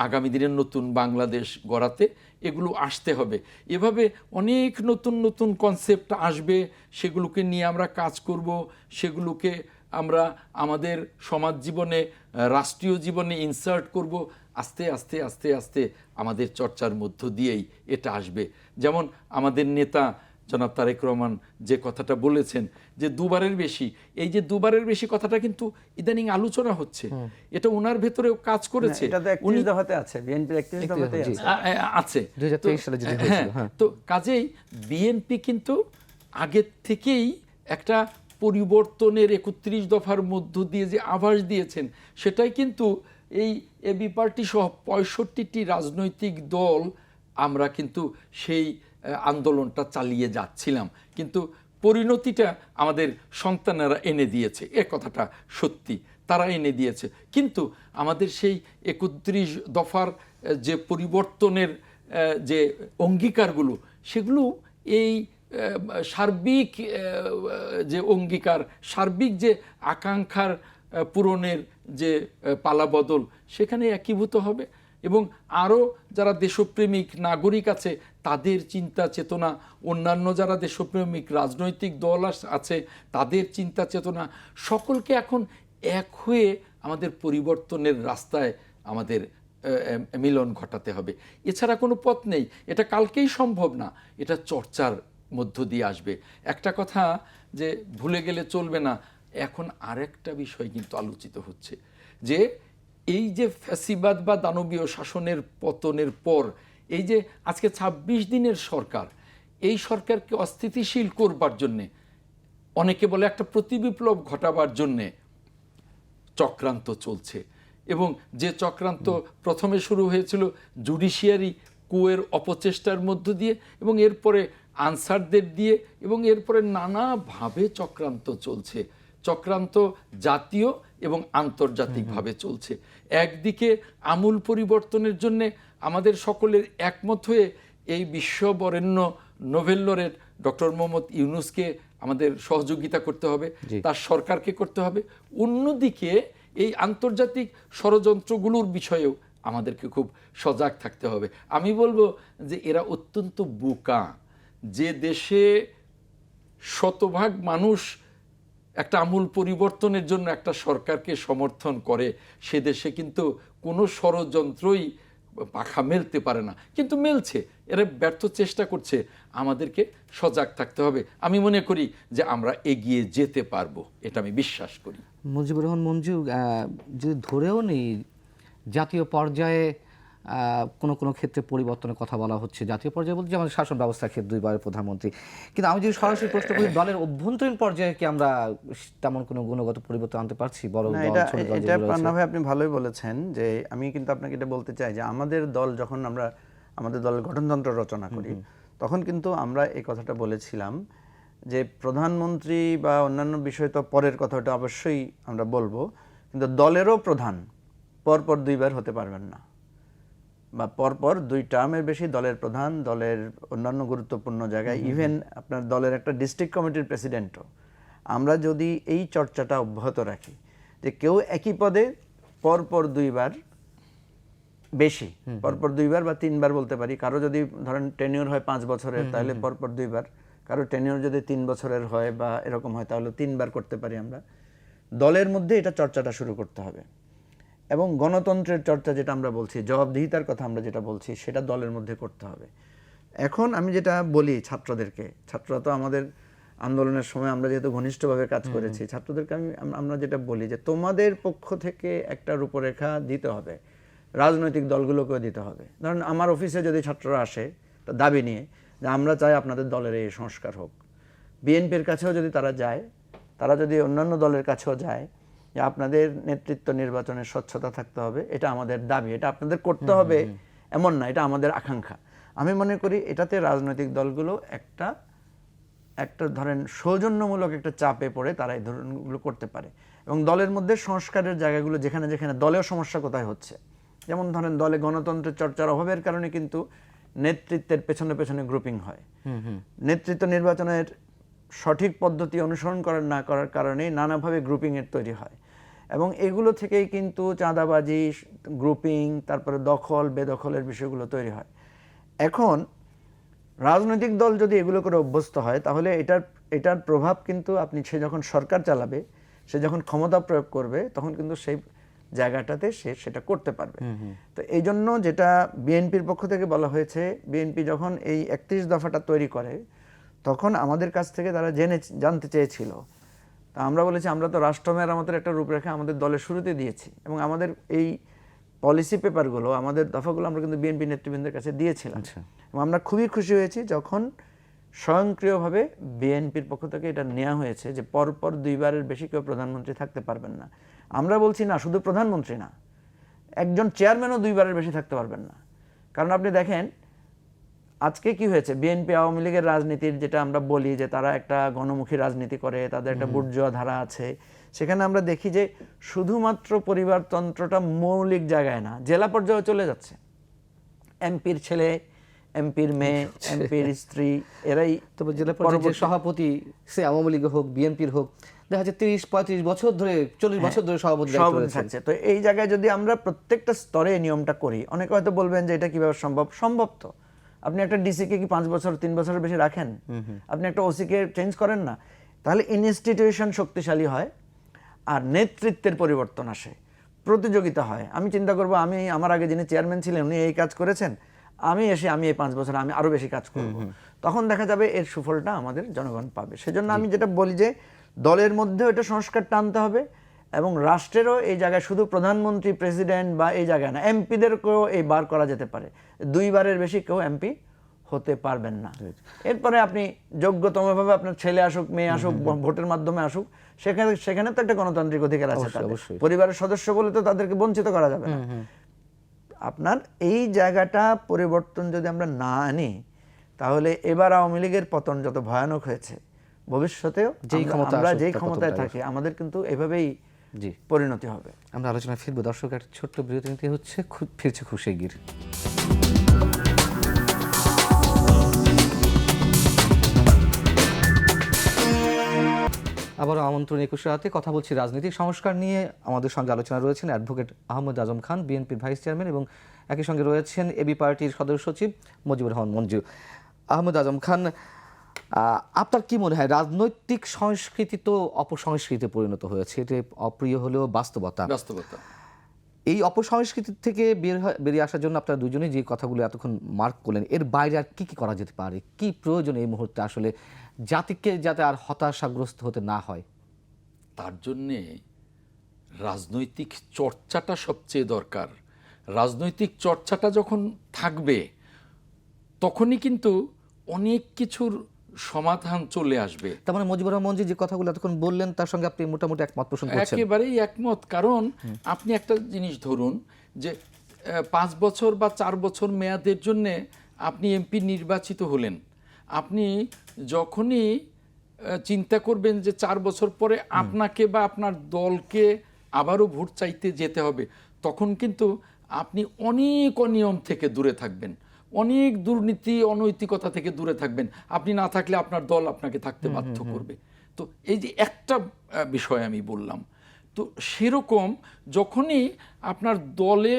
আগামী দিনের নতুন বাংলাদেশ গড়াতে এগুলো আসতে হবে। এভাবে অনেক নতুন নতুন কনসেপ্ট আসবে, সেগুলোকে নিয়ে আমরা কাজ করব, সেগুলোকে আমরা আমাদের সমাজ জীবনে, রাষ্ট্রীয় জীবনে ইনসার্ট করব। আস্তে আস্তে আস্তে আস্তে আমাদের চর্চার মধ্য দিয়েই এটা আসবে। যেমন আমাদের নেতা জনাব তারেক রহমান যে কথাটা বলেছেন যে দুবারের বেশি, এই যে দুবারের বেশি কথাটা কিন্তু ইদানিং আলোচনা হচ্ছে, এটা ওনার ভেতরেও কাজ করেছে।
এটা তো 31 দফাতে আছে, বিএনপির 31 দফাতে
আছে।
2023 সালে যেটা হয়েছিল। হ্যাঁ,
তো কাজেই বিএনপি কিন্তু আগের থেকেই একটা পরিবর্তনের 31 দফার মধ্য দিয়ে যে আভাস দিয়েছেন, সেটাই কিন্তু এই এবি পার্টি সহ 65টি রাজনৈতিক দল আমরা কিন্তু সেই আন্দোলনটা চালিয়ে যাচ্ছিলাম, কিন্তু পরিণতিটা আমাদের সন্তানেরা এনে দিয়েছে। এ কথাটা সত্যি, তারা এনে দিয়েছে। কিন্তু আমাদের সেই 31 দফার যে পরিবর্তনের যে অঙ্গীকারগুলো, সেগুলো এই সার্বিক যে অঙ্গীকার, সার্বিক যে আকাঙ্ক্ষার পূরণের যে পালাবদল, সেখানে একীভূত হবে। এবং আরও যারা দেশপ্রেমিক নাগরিক আছে তাদের চিন্তা চেতনা, অন্যান্য যারা দেশপ্রেমিক রাজনৈতিক দল আছে তাদের চিন্তা চেতনা, সকলকে এখন এক হয়ে আমাদের পরিবর্তনের রাস্তায় আমাদের মিলন ঘটাতে হবে। এছাড়া কোনো পথ নেই। এটা কালকেই সম্ভব না, এটা চর্চার মধ্য দিয়ে আসবে। একটা কথা যে ভুলে গেলে চলবে না, এখন আরেকটা বিষয় কিন্তু আলোচিত হচ্ছে যে এই যে ফ্যাসিবাদ বা দানবীয় শাসনের পতনের পর এই যে আজকে 26 দিনের সরকার, এই সরকারকে অস্থিতিশীল করবার জন্যে, অনেকে বলে একটা প্রতিবিপ্লব ঘটাবার জন্যে চক্রান্ত চলছে। এবং যে চক্রান্ত প্রথমে শুরু হয়েছিল জুডিশিয়ারি কুয়ের অপচেষ্টার মধ্য দিয়ে, এবং এরপরে আনসারদের দিয়ে, এবং এরপরে নানাভাবে চক্রান্ত চলছে। চক্রান্ত জাতীয় এবং আন্তর্জাতিকভাবে চলছে। একদিকে আমূল পরিবর্তনের জন্য আমাদের সকলের একমত হয়ে এই বিশ্ববরেণ্য নোবেল লরেট ডক্টর মোহাম্মদ ইউনূসকে আমাদের সহযোগিতা করতে হবে, তার সরকারকে করতে হবে। অন্যদিকে এই আন্তর্জাতিক ষড়যন্ত্রগুলোর বিষয়েও আমাদেরকে খুব সজাগ থাকতে হবে। আমি বলবো যে এরা অত্যন্ত বোকা। যে দেশে শতভাগ মানুষ একটা আমূল পরিবর্তনের জন্য একটা সরকারকে সমর্থন করে, সে দেশে কিন্তু কোনো ষড়যন্ত্রই পাখা মেলতে পারে না, কিন্তু মেলছে। এরা ব্যর্থ চেষ্টা করছে। আমাদেরকে সজাগ থাকতে হবে। আমি মনে করি যে আমরা এগিয়ে যেতে পারবো, এটা আমি বিশ্বাস করি।
মুজিবুর রহমান মঞ্জু, যদি ধরেও নেই জাতীয় পর্যায়ে কোনো ক্ষেত্রে পরিবর্তনের কথা বলা হচ্ছে, জাতীয় পর্যায়ে বলতে আমাদের শাসন ব্যবস্থার ক্ষেত্রে 2বারের প্রধানমন্ত্রী, কিন্তু আমি যদি সরাসরি প্রশ্ন করি দলের অভ্যন্তরীণ পর্যায়ে কি আমরা তেমন কোনো গুণগত পরিবর্তন আনতে পারছি? বড় দল, ছোট দল,
এটা পান্না ভাই আপনি ভালোই বলেছেন। যে আমি কিন্তু আপনাকে এটা বলতে চাই যে আমাদের দল যখন আমরা আমাদের দলের গঠনতন্ত্র রচনা করি, তখন কিন্তু আমরা এই কথাটা বলেছিলাম যে প্রধানমন্ত্রী বা অন্যান্য বিষয় তো পরের কথাটা অবশ্যই আমরা বলবো, কিন্তু দলেরও প্রধান পরপর 2বার হতে পারবেন না, বা পরপর 2 টার্মের বেশি দলের প্রধান, দলের অন্যান্য গুরুত্বপূর্ণ জায়গায়, ইভেন আপনার দলের একটা ডিস্ট্রিক্ট কমিটির প্রেসিডেন্টও, আমরা যদি এই চর্চাটা অব্যাহত রাখি যে কেউ একই পদে পরপর 2বার বেশি, পরপর 2বার বা 3বার বলতে পারি। কারো যদি ধরেন টেনিউর হয় 5 বছরের, তাহলে পরপর 2বার। কারো টেনিউর যদি 3 বছরের হয় বা এরকম হয়, তাহলে 3বার করতে পারি আমরা। দলের মধ্যে এটা চর্চাটা শুরু করতে হবে। এবং গণতন্ত্রের চর্চা যেটা আমরা বলছি, জবাবদিহিতার কথা আমরা যেটা বলছি, সেটা দলের মধ্যে করতে হবে। এখন আমি যেটা বলি ছাত্রদেরকে, ছাত্ররা তো আমাদের আন্দোলনের সময় আমরা যেহেতু ঘনিষ্ঠভাবে কাজ করেছি, ছাত্রদেরকে আমরা যেটা বলি যে তোমাদের পক্ষ থেকে একটা রূপরেখা দিতে হবে রাজনৈতিক দলগুলোকেও দিতে হবে। ধরুন আমার অফিসে যদি ছাত্ররা আসে একটা দাবি নিয়ে যে আমরা চাই আপনাদের দলের এই সংস্কার হোক, বিএনপির কাছেও যদি তারা যায়, তারা যদি অন্যান্য দলের কাছেও যায় যে আপনাদের নেতৃত্ব নির্বাচনের স্বচ্ছতা থাকতে হবে, এটা আমাদের দাবি, এটা আপনাদের করতে হবে এমন না, এটা আমাদের আকাঙ্ক্ষা। আমি মনে করি এটাতে রাজনৈতিক দলগুলো একটা ধরেন সৌজন্যমূলক একটা চাপে পড়ে তারা এই ধরনগুলো করতে পারে। এবং দলের মধ্যে সংস্কারের জায়গাগুলো যেখানে যেখানে দলেও সমস্যা কোথায় হচ্ছে, যেমন ধরেন দলে গণতন্ত্রের চর্চার অভাবের কারণে কিন্তু নেতৃত্বের পেছনে পেছনে গ্রুপিং হয়, নেতৃত্ব নির্বাচনের সঠিক পদ্ধতি অনুসরণ না করার কারণে নানাভাবে গ্রুপিংয়ের তৈরি হয়, এবং এগুলো থেকেই কিন্তু চাঁদাবাজি, গ্রুপিং, তারপরে দখল বেদখলের বিষয়গুলো তৈরি হয়। এখন রাজনৈতিক দল যদি এগুলো করে অভ্যস্ত হয় তাহলে এটার প্রভাব কিন্তু সে যখন সরকার চালাবে, সে যখন ক্ষমতা প্রয়োগ করবে, তখন কিন্তু সেই জায়গাটাতে সে সেটা করতে পারবে। তো এই জন্য যেটা বিএনপির পক্ষ থেকে বলা হয়েছে, বিএনপি যখন এই 31 দফাটা তৈরি করে তখন আমাদের কাছ থেকে তারা জানতে চেয়েছিল, তা আমরা বলেছি আমরা তো রাষ্ট্র মেরামতের একটা রূপরেখা আমাদের দলের শুরুতে দিয়েছি, এবং আমাদের এই পলিসি পেপারগুলো, আমাদের দফাগুলো আমরা কিন্তু বিএনপি নেতৃবৃন্দের কাছে দিয়েছিলাম। এবং আমরা খুবই খুশি হয়েছি যখন স্বয়ংক্রিয়ভাবে বিএনপির পক্ষ থেকে এটা নেওয়া হয়েছে যে পরপর 2 বারের বেশি কেউ প্রধানমন্ত্রী থাকতে পারবেন না। আমরা বলছি না, শুধু প্রধানমন্ত্রী না, একজন চেয়ারম্যানও 2 বারের বেশি থাকতে পারবেন না। কারণ আপনি দেখেন আজকে কি হয়েছে, বিএনপি আওয়ামী লীগের রাজনীতির যেটা আমরা বলি যে তারা একটা গণমুখী রাজনীতি করে, তাদের একটা বুর্জোয়া ধারা আছে, সেখানে আমরা দেখি যে শুধুমাত্র পরিবারতন্ত্রটা মৌলিক জায়গায় না, জেলা পর্যায়ে চলে যাচ্ছে। এমপির ছেলে, এমপির মেয়ে, এমপির স্ত্রী, এরাই
তবে জেলা পর্যায়ে সভাপতি, সে আওয়ামী লীগ হোক বিএনপির হোক, দেখা যাচ্ছে 30-35 বছর ধরে, 40 বছর ধরে সভাপতি
থাকছে। তো এই জায়গায় যদি আমরা প্রত্যেকটা স্তরে নিয়মটা করি, অনেকে হয়তো বলবেন যে এটা কিভাবে সম্ভব তো আপনি একটা ডিসিকে কি 5 বছর 3 বছরের বেশি রাখেন? আপনি একটা ওসিকে চেঞ্জ করেন না? তাহলে ইনস্টিটিউশন শক্তিশালী হয় আর নেতৃত্বের পরিবর্তন আসে, প্রতিযোগিতা হয়। আমি চিন্তা করব আমার আগে যিনি চেয়ারম্যান ছিলেন উনি এই কাজ করেছেন, আমি এই 5 বছর আমি আরো বেশি কাজ করব, তখন দেখা যাবে এর সুফলটা আমাদের জনগণ পাবে। সেজন্য আমি যেটা বলি যে দলের মধ্যেও এটা সংস্কার টানতে হবে, এবং রাষ্ট্রেরও এই জায়গায় শুধু প্রধানমন্ত্রী, প্রেসিডেন্ট বা এই জায়গায় না, এমপিদেরকেও এই বার করা যেতে পারে। 2 বারের বেশি কেউ এমপি হতে পারবেন না। এরপরে আপনি যোগ্যতমভাবে আপনার ছেলে আসুক, মেয়ে আসুক, ভোটের মাধ্যমে আসুক, সেখানে তো একটা গণতান্ত্রিক অধিকার আছে তাদের। পরিবারের সদস্য বলে তো তাদেরকে বঞ্চিত করা যাবে না। আপনার এই জায়গাটা পরিবর্তন যদি আমরা না আনি, তাহলে এবার আওয়ামী লীগের পতন যত ভয়ানক হয়েছে, ভবিষ্যতেও আমরা যেই ক্ষমতায় থাকি আমাদের কিন্তু এভাবেই পরিণতি হবে।
আমরা আলোচনায় ফিরবো। দর্শক, একটা ছোট্ট বিরতি নিতে হচ্ছে, ফিরছে খুব শিগগির। আবারও আমন্ত্রণ 21 রাতে কথা বলছি রাজনৈতিক সংস্কার নিয়ে। আমাদের সঙ্গে আলোচনা রয়েছেন অ্যাডভোকেট আহমদ আজম খান, বিএনপির ভাইস চেয়ারম্যান, এবং একই সঙ্গে রয়েছেন এবি পার্টির সদস্য সচিব মুজিবুর রহমান মঞ্জু। আহমদ আজম খান, আপনার কি মনে হয় রাজনৈতিক সংস্কৃতি তো অপসংস্কৃতিতে পরিণত হয়েছে, এটা অপ্রিয় হলেও বাস্তবতা। এই অপসংস্কৃতি থেকে বেরিয়ে আসার জন্য আপনারা দুজনেই যে কথাগুলো এতক্ষণ মার্ক করলেন, এর বাইরে আর কি করা যেতে পারে? কি প্রয়োজন এই মুহূর্তে আসলে জাতিকে যাতে আর হতাশাগ্রস্ত হতে না হয়?
তার জন্যে রাজনৈতিক চর্চাটা সবচেয়ে দরকার। রাজনৈতিক চর্চাটা যখন থাকবে তখনই কিন্তু অনেক কিছুর সমাধান চলে আসবে।
তার মানে মুজিবুর রহমান মঞ্জু যে কথাগুলো এতক্ষণ বললেন তার সঙ্গে আপনি মোটামুটি একমত পোষণ করছেন?
একেবারেই একমত। কারণ আপনি একটা জিনিস ধরুন যে 5 বছর বা 4 বছর মেয়াদের জন্যে আপনি এমপি নির্বাচিত হলেন, আপনি যখনই চিন্তা করবেন যে 4 বছর পরে আপনাকে বা আপনার দলকে আবারও ভোট চাইতে যেতে হবে, তখন কিন্তু আপনি অনেক অনিয়ম থেকে দূরে থাকবেন, অনেক দুর্নীতি অনৈতিকতা থেকে দূরে থাকবেন। আপনি না থাকলে আপনার দল আপনাকে থাকতে বাধ্য করবে। তো এই যে একটা বিষয় আমি বললাম, তো সেরকম যখনই আপনার দলে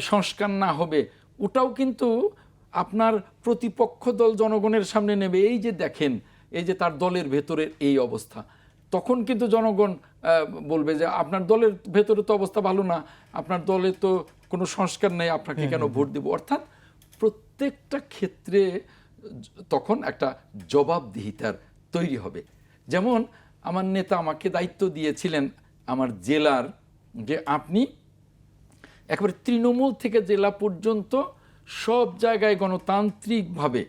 সংস্কার না হবে, ওটাও কিন্তু আপনার প্রতিপক্ষ দল জনগণের সামনে নেবে। এই যে দেখেন, এই যে তার দলের ভেতরের এই অবস্থা, তখন কিন্তু জনগণ বলবে যে আপনার দলের ভেতরে তো অবস্থা ভালো না, আপনার দলে তো কোনো সংস্কার নেই, আপনাকে কেন ভোট দেব? অর্থাৎ প্রত্যেকটা ক্ষেত্রে তখন একটা জবাবদিহিতার তৈরি হবে। যেমন আমার নেতা আমাকে দায়িত্ব দিয়েছিলেন আমার জেলার, যে আপনি একেবারে তৃণমূল থেকে জেলা পর্যন্ত সব জায়গায় গণতান্ত্রিকভাবে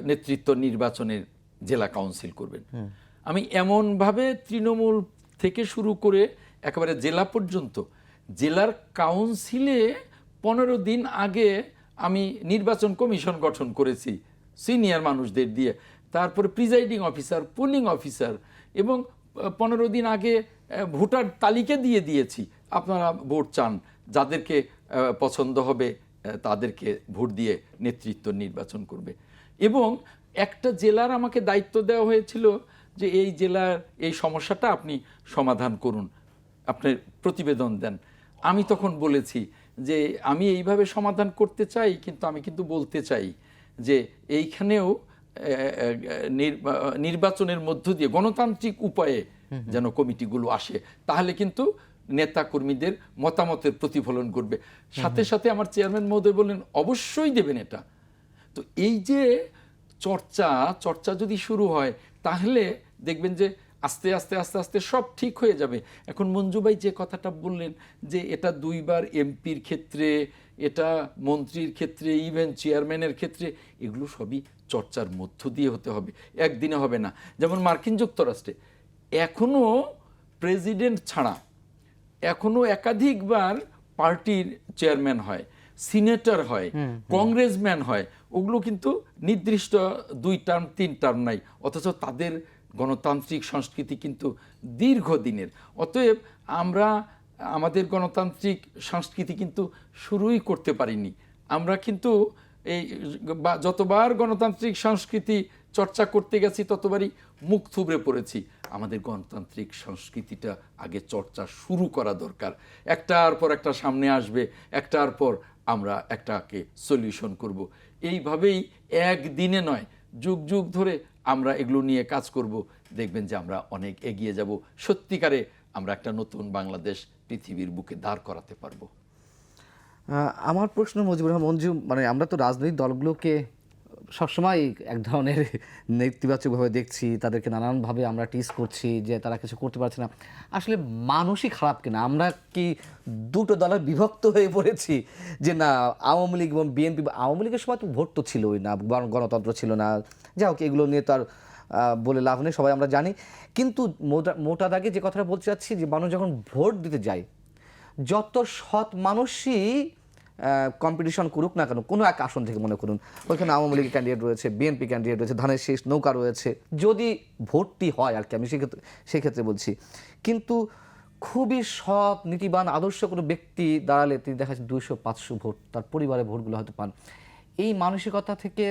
নেতৃত্ব নির্বাচনের জেলা কাউন্সিল করবেন। আমি এমনভাবে তৃণমূল থেকে শুরু করে একেবারে জেলা পর্যন্ত জেলার কাউন্সিলে 15 দিন আগে আমি নির্বাচন কমিশন গঠন করেছি সিনিয়র মানুষদের দিয়ে, তারপরে প্রিজাইডিং অফিসার, পোলিং অফিসার, এবং 15 দিন আগে ভোটার তালিকা দিয়ে দিয়েছি। আপনারা ভোট চান, যাদেরকে পছন্দ হবে তাদেরকে ভোট দিয়ে নেতৃত্ব নির্বাচন করবে। এবং একটা জেলার আমাকে দায়িত্ব দেওয়া হয়েছিল যে এই জেলার এই সমস্যাটা আপনি সমাধান করুন, আপনি প্রতিবেদন দেন। আমি তখন বলেছি যে আমি এইভাবে সমাধান করতে চাই, কিন্তু আমি কিন্তু বলতে চাই যে এইখানেও নির্বাচনের মধ্য দিয়ে গণতান্ত্রিক উপায়ে যেন কমিটিগুলো আসে, তাহলে কিন্তু নেতা কর্মীদের মতামতের প্রতিফলন করবে। সাথে সাথে আমার চেয়ারম্যান মহোদয় বললেন অবশ্যই দেবেন এটা। তো এই যে চর্চা যদি শুরু হয় তাহলে দেখবেন যে আস্তে আস্তে আস্তে আস্তে সব ঠিক হয়ে যাবে। এখন মঞ্জু ভাই যে কথাটা বললেন যে এটা 2 বার এমপির ক্ষেত্রে, এটা মন্ত্রীর ক্ষেত্রে, ইভেন চেয়ারম্যানের ক্ষেত্রে, এগুলো সবই চর্চার মধ্য দিয়ে হতে হবে, একদিনে হবে না। যেমন মার্কিন যুক্তরাষ্ট্রে এখনো প্রেসিডেন্ট ছাড়া এখনো একাধিকবার পার্টির চেয়ারম্যান হয়, সিনেটর হয়, কংগ্রেসম্যান হয়। ওগুলো কিন্তু নির্দিষ্ট 2 টার্ম 3 টার্ম নাই, অথচ তাদের গণতান্ত্রিক সংস্কৃতি কিন্তু দীর্ঘদিনের। অতএব আমরা আমাদের গণতান্ত্রিক সংস্কৃতি কিন্তু শুরুই করতে পারিনি। আমরা কিন্তু এই যতবার গণতান্ত্রিক সংস্কৃতি চর্চা করতে গেছি ততবারই মুখ থুবড়ে পড়েছি। আমাদের গণতান্ত্রিক সংস্কৃতিটা আগে চর্চা শুরু করা দরকার। একটার পর একটা সামনে আসবে, একটার পর আমরা একটাকে সলিউশন করব। এইভাবেই একদিনে নয়, যুগ যুগ ধরে আমরা এগুলো নিয়ে কাজ করব। দেখবেন যে আমরা অনেক এগিয়ে যাব, সত্যিকারে আমরা একটা নতুন বাংলাদেশ পৃথিবীর বুকে দাঁড় করাতে পারবো।
আমার প্রশ্ন মুজিবুর রহমান মঞ্জু, মানে আমরা তো রাজনৈতিক দলগুলোকে সবসময় এক ধরনের নেতিবাচকভাবে দেখছি, তাদেরকে নানানভাবে আমরা টিজ করছি যে তারা কিছু করতে পারছে না। আসলে মানুষই খারাপ কিনা? আমরা কি 2টো দলে বিভক্ত হয়ে পড়েছি যে না আওয়ামী লীগ এবং বিএনপি? আওয়ামী লীগের সময় তো ভোট তো ছিলই না, গণতন্ত্র ছিল না, যাই হোক এগুলো নিয়ে তো আর বলে লাভ নেই, সবাই আমরা জানি। কিন্তু মোটা দাগে যে কথাটা বলতে চাচ্ছি যে মানুষ যখন ভোট দিতে যায়, যত সৎ মানুষই কম্পিটিশন করুক না কেন, কোনো এক আসন থেকে মনে করুন ওইখানে আওয়ামী লীগের ক্যান্ডিডেট রয়েছে, বিএনপি ক্যান্ডিডেট রয়েছে, ধানের শীষ নৌকা রয়েছে, যদি ভোটটি হয় আর কি, আমি সেক্ষেত্রে বলছি। কিন্তু খুবই সৎ নীতিবান আদর্শ কোনো ব্যক্তি দাঁড়ালে তিনি দেখা যাচ্ছে 200-500 ভোট তার পরিবারের ভোটগুলো হয়তো পান। এই মানসিকতা থেকে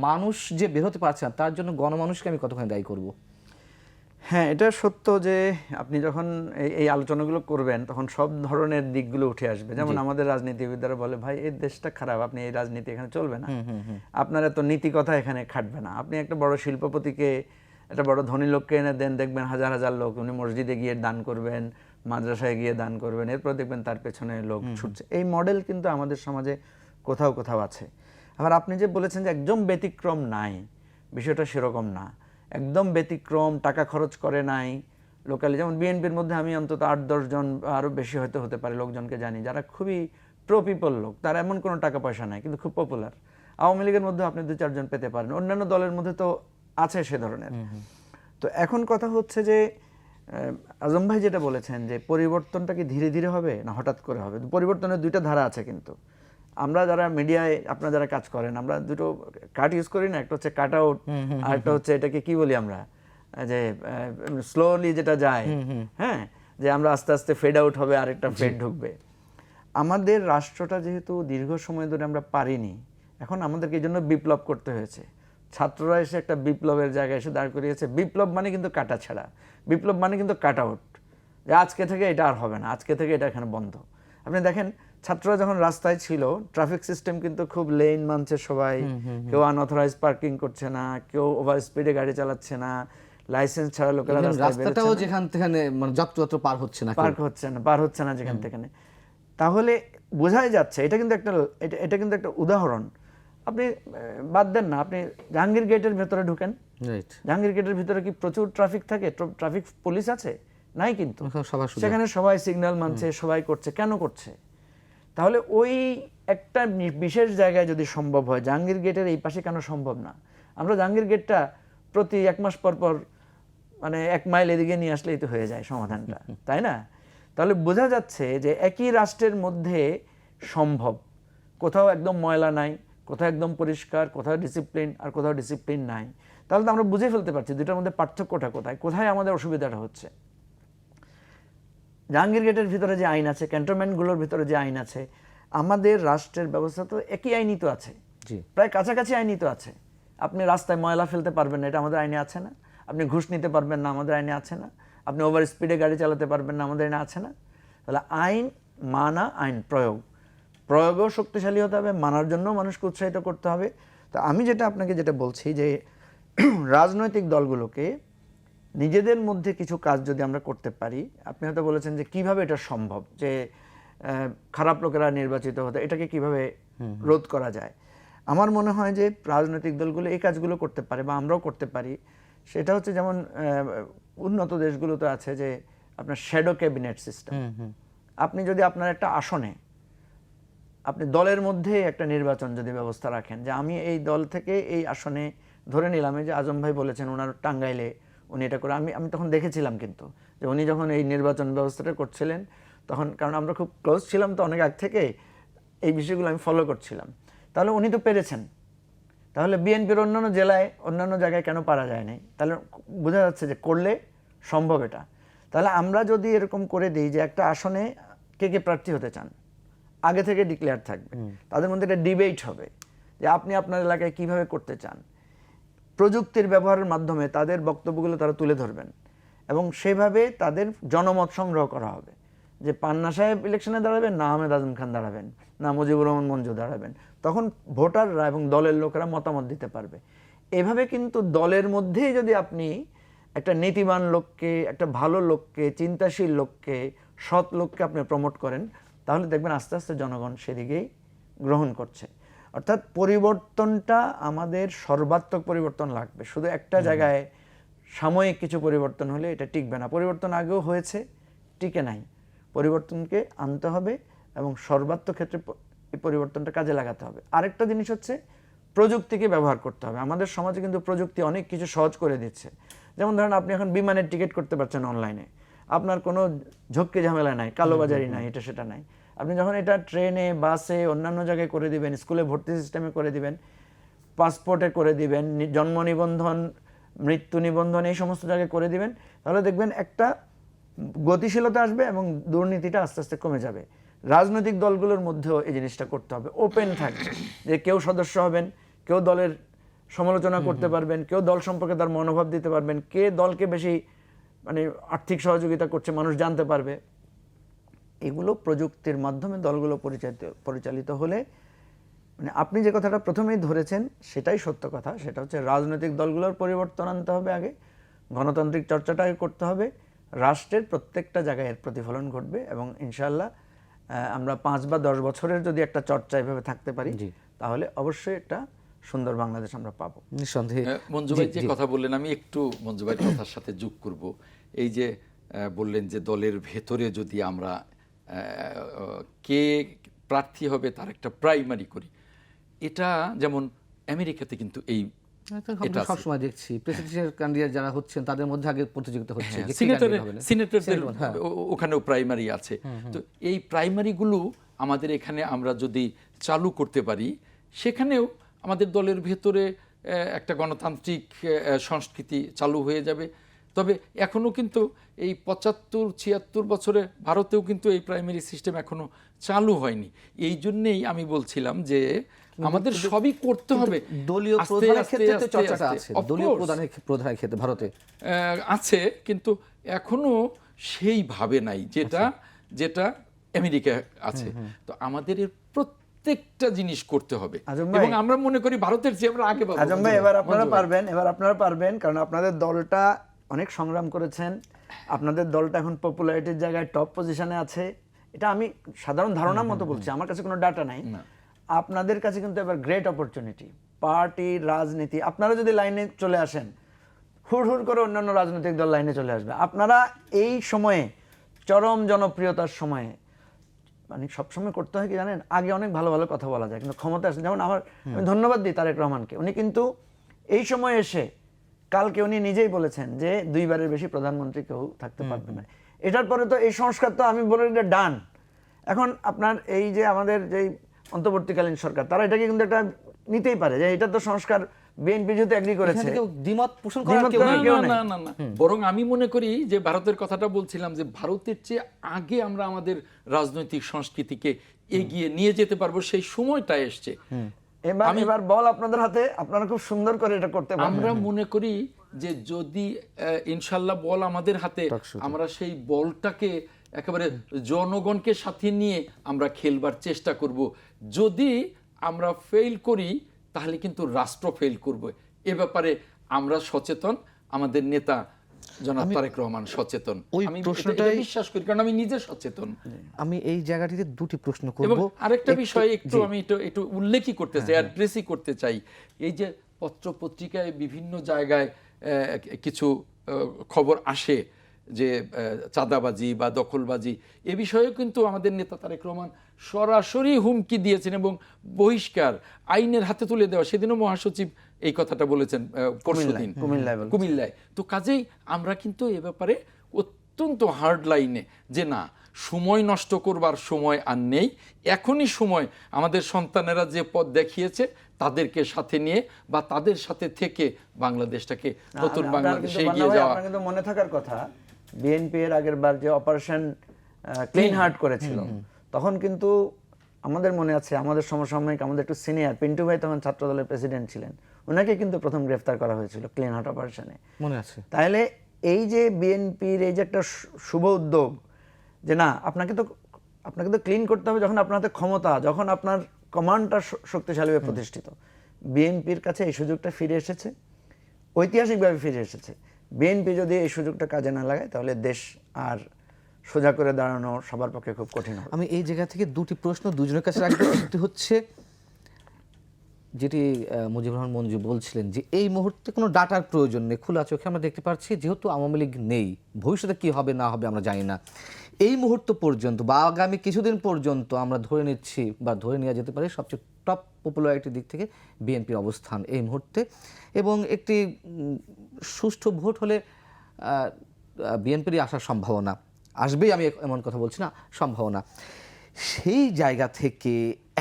মানুষ যে বের হতে পারছে না, তার জন্য গণমানুষকে আমি কতখানি দায়ী করব?
হ্যাঁ, এটা সত্য যে আপনি যখন এই আলোচনাগুলো করবেন তখন সব ধরনের দিকগুলো উঠে আসবে। যেমন আমাদের রাজনীতিবিদরা বলে, ভাই এই দেশটা খারাপ, আপনি এই রাজনীতি এখানে চলবে না, আপনার এত নীতি কথা এখানে খাটবে না। আপনি একটা বড় শিল্পপতিকে, একটা বড় ধনী লোককে এনে দেন, দেখবেন হাজার হাজার লোক, উনি মসজিদে গিয়ে দান করবেন, মাদ্রাসায় গিয়ে দান করবেন, এরপর দেখবেন তার পেছনে লোক ছুটছে। এই মডেল কিন্তু আমাদের সমাজে কোথাও কোথাও আছে। আবার আপনি যে বলেছেন যে একদম ব্যতিক্রম নাই, বিষয়টা সেরকম না। একদম ব্যতিক্রম, টাকা খরচ করে নাই লোকালি। যেমন বিএনপির মধ্যে আমি অন্তত 8-10 জন, আরও বেশি হয়তো হতে পারে, লোকজনকে জানি যারা খুবই প্রো পিপল লোক, তার এমন কোনো টাকা পয়সা নাই কিন্তু খুব পপুলার। আওয়ামী লীগের মধ্যে আপনি 2-4 জন পেতে পারেন, অন্যান্য দলের মধ্যে তো আছে সে ধরনের। তো এখন কথা হচ্ছে যে আজম ভাই যেটা বলেছেন যে পরিবর্তনটা কি ধীরে ধীরে হবে না হঠাৎ করে হবে? পরিবর্তনের 2টা ধারা আছে। কিন্তু আমরা যারা মিডিয়ায়, আপনারা যারা কাজ করেন, আমরা 2টো কাট ইউজ করি না, একটা হচ্ছে কাট আউট, আর একটা হচ্ছে এটাকে কি বলি আমরা, যে স্লোলি যেটা যায়, হ্যাঁ, যে আমরা আস্তে আস্তে ফেড আউট হবে, আরেকটা ফেড ঢুকবে। আমাদের রাষ্ট্রটা যেহেতু দীর্ঘ সময় ধরে আমরা পারিনি, এখন আমাদেরকে এই জন্য বিপ্লব করতে হয়েছে। ছাত্ররা এসে একটা বিপ্লবের জায়গায় এসে দাঁড় করিয়েছে। বিপ্লব মানে কিন্তু কাটা ছাড়া, বিপ্লব মানে কিন্তু কাট আউট, যে আজকে থেকে এটা আর হবে না, আজকে থেকে এটা এখানে বন্ধ। আপনি দেখেন ছাত্ররা যখন রাস্তায় ছিল, ট্রাফিক সিস্টেম কিন্তু খুব লেন মানছে সবাই, কেউ আনঅথরাইজ পার্কিং করছে না, কেউ ওভার স্পিডে গাড়ি চালাচ্ছে না, লাইসেন্স ছাড়া লোকেরা
রাস্তাটাও যেখান থেকে মানে যত্র পার হচ্ছে না
যেখান থেকে। তাহলে বোঝাই যাচ্ছে এটা কিন্তু একটা উদাহরণ। আপনি বাদ দেন না, আপনি জাহাঙ্গীর গেটের ভেতরে ঢুকেন, জাহাঙ্গীর গেটের ভিতরে কি প্রচুর ট্রাফিক থাকে? ট্রাফিক পুলিশ আছে? নাই। কিন্তু সেখানে সবাই সিগন্যাল মানছে, সবাই করছে। কেন করছে? তাহলে ওই একটা বিশেষ জায়গায় যদি সম্ভব হয়, জাহাঙ্গীর গেটের এই পাশে কেন সম্ভব না? আমরা জাহাঙ্গীর গেটটা প্রতি 1 মাস পর পর মানে 1 মাইল এদিকে নিয়ে আসলেই তো হয়ে যায় সমাধানটা, তাই না? তাহলে বোঝা যাচ্ছে যে একই রাষ্ট্রের মধ্যে সম্ভব, কোথাও একদম ময়লা নাই, কোথাও একদম পরিষ্কার, কোথাও ডিসিপ্লিন, আর কোথাও ডিসিপ্লিন নাই। তাহলে তো আমরা বুঝে ফেলতে পারছি দুটার মধ্যে পার্থক্যটা কোথায়, কোথায় আমাদের অসুবিধাটা হচ্ছে। জাহাঙ্গীর গেটের ভিতরে যে আইন আছে, ক্যান্টনমেন্টগুলোর ভিতরে যে আইন আছে, আমাদের রাষ্ট্রের ব্যবস্থা তো একই আইনই তো আছে, প্রায় কাছাকাছি আইনই তো আছে। আপনি রাস্তায় ময়লা ফেলতে পারবেন না, এটা আমাদের আইনে আছে না? আপনি ঘুষ নিতে পারবেন না, আমাদের আইনে আছে না? আপনি ওভার স্পিডে গাড়ি চালাতে পারবেন না, আমাদের আইনে আছে না? তাহলে আইন মানা, আইন প্রয়োগও শক্তিশালী হতে হবে, মানার জন্য মানুষকে উৎসাহিত করতে হবে। তো আমি আপনাকে যেটা বলছি যে রাজনৈতিক দলগুলোকে নিজেদের মধ্যে কিছু কাজ যদি আমরা করতে পারি, আপনি হয়তো বলেছেন যে কিভাবে এটা সম্ভব, যে খারাপ লোকেরা নির্বাচিত হতে, এটাকে কিভাবে রোধ করা যায়। আমার মনে হয় যে রাজনৈতিক দলগুলো এই কাজগুলো করতে পারে বা আমরাও করতে পারি। সেটা হচ্ছে যেমন উন্নত দেশগুলোতে আছে যে আপনার শ্যাডো ক্যাবিনেট সিস্টেম। আপনি যদি আপনার একটা আসনে আপনি দলের মধ্যে একটা নির্বাচন যদি ব্যবস্থা রাখেন, যে আমি এই দল থেকে এই আসনে ধরে নিলাম, যে আজম ভাই বলেছেন ওনার টাঙ্গাইলে উনি এটা করে, আমি তখন দেখেছিলাম কিন্তু যে উনি যখন এই নির্বাচন ব্যবস্থাটা করছিলেন তখন, কারণ আমরা খুব ক্লোজ ছিলাম তো অনেক আগ থেকে, এই বিষয়গুলো আমি ফলো করছিলাম। তাহলে উনি তো পেরেছেন, তাহলে বিএনপির অন্যান্য জেলায় অন্যান্য জায়গায় কেন পারা যায় নাই? তাহলে বোঝা যাচ্ছে যে করলে সম্ভব এটা। তাহলে আমরা যদি এরকম করে দিই যে একটা আসনে কে কে প্রার্থী হতে চান, আগে থেকে ডিক্লেয়ার থাকবে, তাদের মধ্যে একটা ডিবেট হবে যে আপনি আপনার এলাকায় কিভাবে করতে চান। প্রযুক্তির ব্যবহারের মাধ্যমে তাদের বক্তব্যগুলো তারা তুলে ধরবেন এবং সেভাবে তাদের জনমত সংগ্রহ করা হবে যে পান্না সাহেব ইলেকশনে দাঁড়াবেন না আহমেদ আজম খান দাঁড়াবেন না মুজিবুর রহমান মঞ্জু দাঁড়াবেন, তখন ভোটাররা এবং দলের লোকেরা মতামত দিতে পারবে। এভাবে কিন্তু দলের মধ্যেই যদি আপনি একটা নীতিবান লোককে, একটা ভালো লোককে, চিন্তাশীল লোককে, সৎ লোককে আপনি প্রমোট করেন, তাহলে দেখবেন আস্তে আস্তে জনগণ সেদিকেই গ্রহণ করছে। অর্থাৎ পরিবর্তনটা আমাদের সর্বাত্মক পরিবর্তন লাগবে, শুধু একটা জায়গায় সাময়িক কিছু পরিবর্তন হলে এটা টিকবে না। পরিবর্তন আগেও হয়েছে, টিকে নাই। পরিবর্তনকে আনতে হবে এবং সর্বাত্মক ক্ষেত্রে এই পরিবর্তনটা কাজে লাগাতে হবে। আরেকটা জিনিস হচ্ছে প্রযুক্তিকে ব্যবহার করতে হবে। আমাদের সমাজে কিন্তু প্রযুক্তি অনেক কিছু সহজ করে দিচ্ছে। যেমন ধরেন আপনি এখন বিমানের টিকিট করতে পারছেন অনলাইনে, আপনার কোনো ঝক্কি ঝামেলা নাই, কালোবাজারি নাই, এটা সেটা নাই। আপনি যখন এটা ট্রেনে, বাসে, অন্যান্য জায়গায় করে দিবেন, স্কুলে ভর্তি সিস্টেমে করে দিবেন, পাসপোর্টে করে দিবেন, জন্ম নিবন্ধন, মৃত্যু নিবন্ধন, এই সমস্ত জায়গায় করে দিবেন, তাহলে দেখবেন একটা গতিশীলতা আসবে এবং দুর্নীতিটা আস্তে আস্তে কমে যাবে। রাজনৈতিক দলগুলোর মধ্যেও এই জিনিসটা করতে হবে, ওপেন থাকবে, যে কেউ সদস্য হবেন, কেউ দলের সমালোচনা করতে পারবেন, কেউ দল সম্পর্কে তার মনোভাব দিতে পারবেন, কে দলকে বেশি মানে আর্থিক সহযোগিতা করছে মানুষ জানতে পারবে। এগুলো প্রযুক্তির মাধ্যমে দলগুলো পরিচালিত হলে, মানে আপনি যে কথাটা প্রথমেই ধরেছেন সেটাই সত্য কথা, সেটা হচ্ছে রাজনৈতিক দলগুলোর পরিবর্তন আনতে হবে আগে, গণতান্ত্রিক চর্চাটাকে করতে হবে, রাষ্ট্রের প্রত্যেকটা জায়গায় এর প্রতিফলন ঘটবে এবং ইনশাআল্লাহ আমরা 5 বা 10 বছরের যদি একটা চর্চা এভাবে থাকতে পারি, তাহলে অবশ্যই একটা সুন্দর বাংলাদেশ আমরা পাবো।
নিঃসন্দেহে।
মঞ্জু ভাই যে কথা বললেন, আমি একটু মঞ্জু ভাইয়ের কথার সাথে যোগ করব। এই যে বললেন যে দলের ভেতরে যদি আমরা কে প্রার্থী হবে তার একটা প্রাইমারি করি, এটা যেমন আমেরিকাতে কিন্তু এই
আমরা সবসময় দেখছি প্রেসিডেন্সিয়াল ক্যান্ডিডেট যারা হচ্ছেন তাদের মধ্যে আগে প্রতিযোগিতা হচ্ছে,
সিনেটরদের ওখানেও প্রাইমারি আছে। তো এই প্রাইমারিগুলো আমাদের এখানে আমরা যদি চালু করতে পারি, সেখানেও আমাদের দলের ভেতরে একটা গণতান্ত্রিক সংস্কৃতি চালু হয়ে যাবে। তবে এখনও কিন্তু এই 75-76 বছরে ভারতেও কিন্তু এই প্রাইমারি সিস্টেম এখনো চালু হয়নি। এই জন্যেই আমি বলছিলাম যে আমাদের সবই করতে হবে।
দলীয় প্রধানের ক্ষেত্রে তো চর্চাটা আছে, দলীয় প্রধানের ক্ষেত্রে ভারতে
আছে, কিন্তু এখনো সেইভাবে নাই যেটা আমেরিকা আছে। তো আমাদের এর প্রত্যেকটা জিনিস করতে হবে এবং আমরা মনে করি ভারতের যে আমরা আগে পাবো।
আজম ভাই এবার আপনারা পারবেন, কারণ আপনাদের দলটা অনেক সংগ্রাম করেছেন, আপনাদের দলটা এখন পপুলারিটির জায়গায় টপ পজিশনে আছে। এটা আমি সাধারণ ধারণার মতো বলছি, আমার কাছে কোনো ডাটা নাই। আপনাদের কাছে কিন্তু এবার গ্রেট অপরচুনিটি, পার্টি রাজনীতি, আপনারা যদি লাইনে চলে আসেন, হুড় করে অন্যান্য রাজনৈতিক দল লাইনে চলে আসবে। আপনারা এই সময়ে চরম জনপ্রিয়তার সময়ে মানে সবসময় করতে হয় কি জানেন, আগে অনেক ভালো ভালো কথা বলা যায়, কিন্তু ক্ষমতা আসে, যেমন আমি ধন্যবাদ দিই তারেক রহমানকে, উনি কিন্তু এই সময় এসে কালকে উনি নিজেই বলেছেন যে 2 বারের বেশি প্রধানমন্ত্রী কেউ থাকতে পারবে না। এটার পরে তো এই সংস্কার তো আমি বলে ডান। এখন আপনার এই যে আমাদের যেই অন্তর্বর্তীকালীন সরকার, তারা এটাকে কিন্তু একটা নিতেই পারে যে এটা তো সংস্কার, বিএনপি যেহেতু এগ্রি করেছে,
এখানে কেউ দ্বিমত পোষণ করার
দ্বিমত
কেউ
করার
নেই।
কেউ
না
নেই।
না না না, বরং আমি মনে করি যে ভারতের কথাটা বলছিলাম যে ভারতের চেয়ে আগে আমরা আমাদের রাজনৈতিক সংস্কৃতিকে এগিয়ে নিয়ে যেতে পারবো, সেই সময়টা এসছে।
এবার বল আপনাদের হাতে, আপনারা খুব সুন্দর করে এটা করতে পারবেন।
আমরা মনে করি যে যদি ইনশাল্লাহ বল আমাদের হাতে, আমরা সেই বলটাকে একেবারে জনগণকে সাথে নিয়ে আমরা খেলবার চেষ্টা করব। যদি আমরা ফেল করি তাহলে কিন্তু রাষ্ট্র ফেল করবে। এ ব্যাপারে আমরা সচেতন, আমাদের নেতা জনাব তারেক রহমান সচেতন,
ওই
আমি
প্রশ্নটাই
এটা বিশ্বাস করি, কারণ আমি নিজে সচেতন।
আমি এই জায়গাটিতে দুটি প্রশ্ন
এবং
করব।
আরেকটা বিষয় একটু আমি একটু উল্লেখই করতে চাই, অ্যাড্রেসই করতে চাই। এই যে পত্র পত্রিকায় বিভিন্ন জায়গায় কিছু খবর আসে যে চাঁদাবাজি বা দখলবাজি, এ বিষয়েও কিন্তু আমাদের নেতা তারেক রহমান সরাসরি হুমকি দিয়েছেন এবং বহিষ্কার, আইনের হাতে তুলে দেওয়া। সেদিনও মহাসচিব এই কথাটা বলেছেন পরশুদিন কুমিল্লায়। তো কাজেই আমরা কিন্তু এ ব্যাপারে অত্যন্ত হার্ড লাইনে যে না, সময় নষ্ট করবার সময় আর নেই, এখনই সময় আমাদের সন্তানেরা যে পথ দেখিয়েছে তাদেরকে সাথে নিয়ে বা তাদের সাথে থেকে বাংলাদেশটাকে নতুন বাংলাদেশে এগিয়ে যাওয়া।
আপনার কিন্তু মনে থাকার কথা, বিএনপি এর আগের বার যে অপারেশন ক্লিন হার্ট করেছিল, তখন কিন্তু আমাদের মনে আছে, আমাদের সমসাময়িক আমাদের একটু সিনিয়র পিন্টু ভাই তখন ছাত্র দলের প্রেসিডেন্ট ছিলেন, ওনাকে কিন্তু প্রথম গ্রেফতার করা হয়েছিল ক্লিন হার্ট অপারেশনে,
মনে আছে।
তাহলে এই যে বিএনপির এই যে একটা শুভ উদ্যোগ যে না, আপনাকে তো ক্লিন করতে হবে যখন আপনার হাতে ক্ষমতা, যখন আপনার কমান্ডটা শক্তিশালীভাবে প্রতিষ্ঠিত। বিএনপির কাছে এই সুযোগটা ফিরে এসেছে, ঐতিহাসিকভাবে ফিরে এসেছে। বিএনপি যদি এই সুযোগটা কাজে না লাগায় তাহলে দেশ আর সোজা করে দাঁড়ানো সবার পক্ষে খুব কঠিন হবে।
আমি এই জায়গা থেকে দুটি প্রশ্ন দুজনের কাছে রাখবো। একটি হচ্ছে যেটি মুজিবুর রহমান মঞ্জু বলছিলেন যে এই মুহূর্তে কোনো ডাটার প্রয়োজন নেই, খোলা চোখে আমরা দেখতে পাচ্ছি যেহেতু আওয়ামী লীগ নেই, ভবিষ্যতে কি হবে না হবে আমরা জানি না। এই মুহূর্ত পর্যন্ত বা আগামী কিছুদিন পর্যন্ত আমরা ধরে নিচ্ছি বা ধরে নেওয়া যেতে পারে সবচেয়ে টপ পপুলারিটির দিক থেকে বিএনপির অবস্থান এই মুহূর্তে, এবং একটি সুষ্ঠু ভোট হলে বিএনপিরই আসার সম্ভাবনা আসবেই, আমি এমন কথা বলছি না, সম্ভাবনা। সেই জায়গা থেকে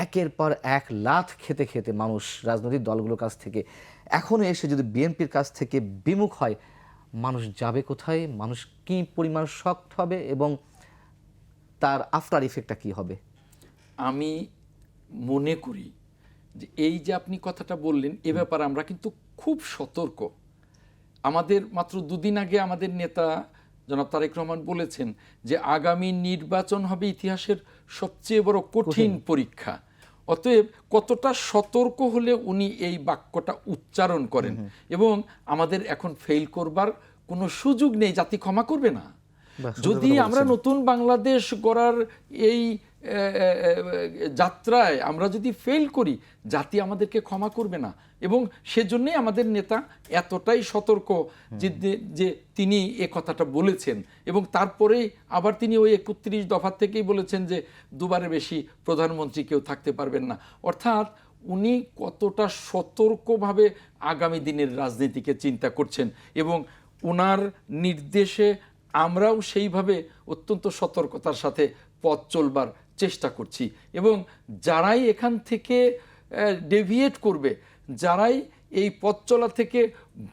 একের পর এক লাথ খেতে খেতে মানুষ রাজনৈতিক দলগুলোর কাছ থেকে এখনও এসে যদি বিএনপির কাছ থেকে বিমুখ হয়, মানুষ যাবে কোথায়, মানুষ কী পরিমাণ শক্ত হবে এবং তার আফটার ইফেক্টটা কী হবে?
আমি মনে করি যে এই যে আপনি কথাটা বললেন, এ ব্যাপারে আমরা কিন্তু খুব সতর্ক। আমাদের মাত্র দুদিন আগে আমাদের নেতা জনাব তারেক রহমান বলেছেন যে আগামী নির্বাচন হবে ইতিহাসের সবচেয়ে বড় কঠিন পরীক্ষা। অতএব কতটা সতর্ক হলে উনি এই বাক্যটা উচ্চারণ করেন, এবং আমাদের এখন ফেল করবার কোনো সুযোগ নেই, জাতি ক্ষমা করবে না। যদি আমরা নতুন বাংলাদেশ গড়ার এই যাত্রায় আমরা যদি ফেল করি, জাতি আমাদেরকে ক্ষমা করবে না। এবং সেজন্যই আমাদের নেতা এতটাই সতর্ক যে তিনি এ কথাটা বলেছেন, এবং তারপরেই আবার তিনি ওই 31 দফা থেকেই বলেছেন যে 2 বারের বেশি প্রধানমন্ত্রী কেউ থাকতে পারবেন না। অর্থাৎ উনি কতটা সতর্কভাবে আগামী দিনের রাজনীতিকে চিন্তা করছেন, এবং ওনার নির্দেশে আমরাও সেইভাবে অত্যন্ত সতর্কতার সাথে পথ চলবার চেষ্টা করছি। এবং যারাই এখান থেকে ডেভিয়েট করবে, যারাই এই পথ চলা থেকে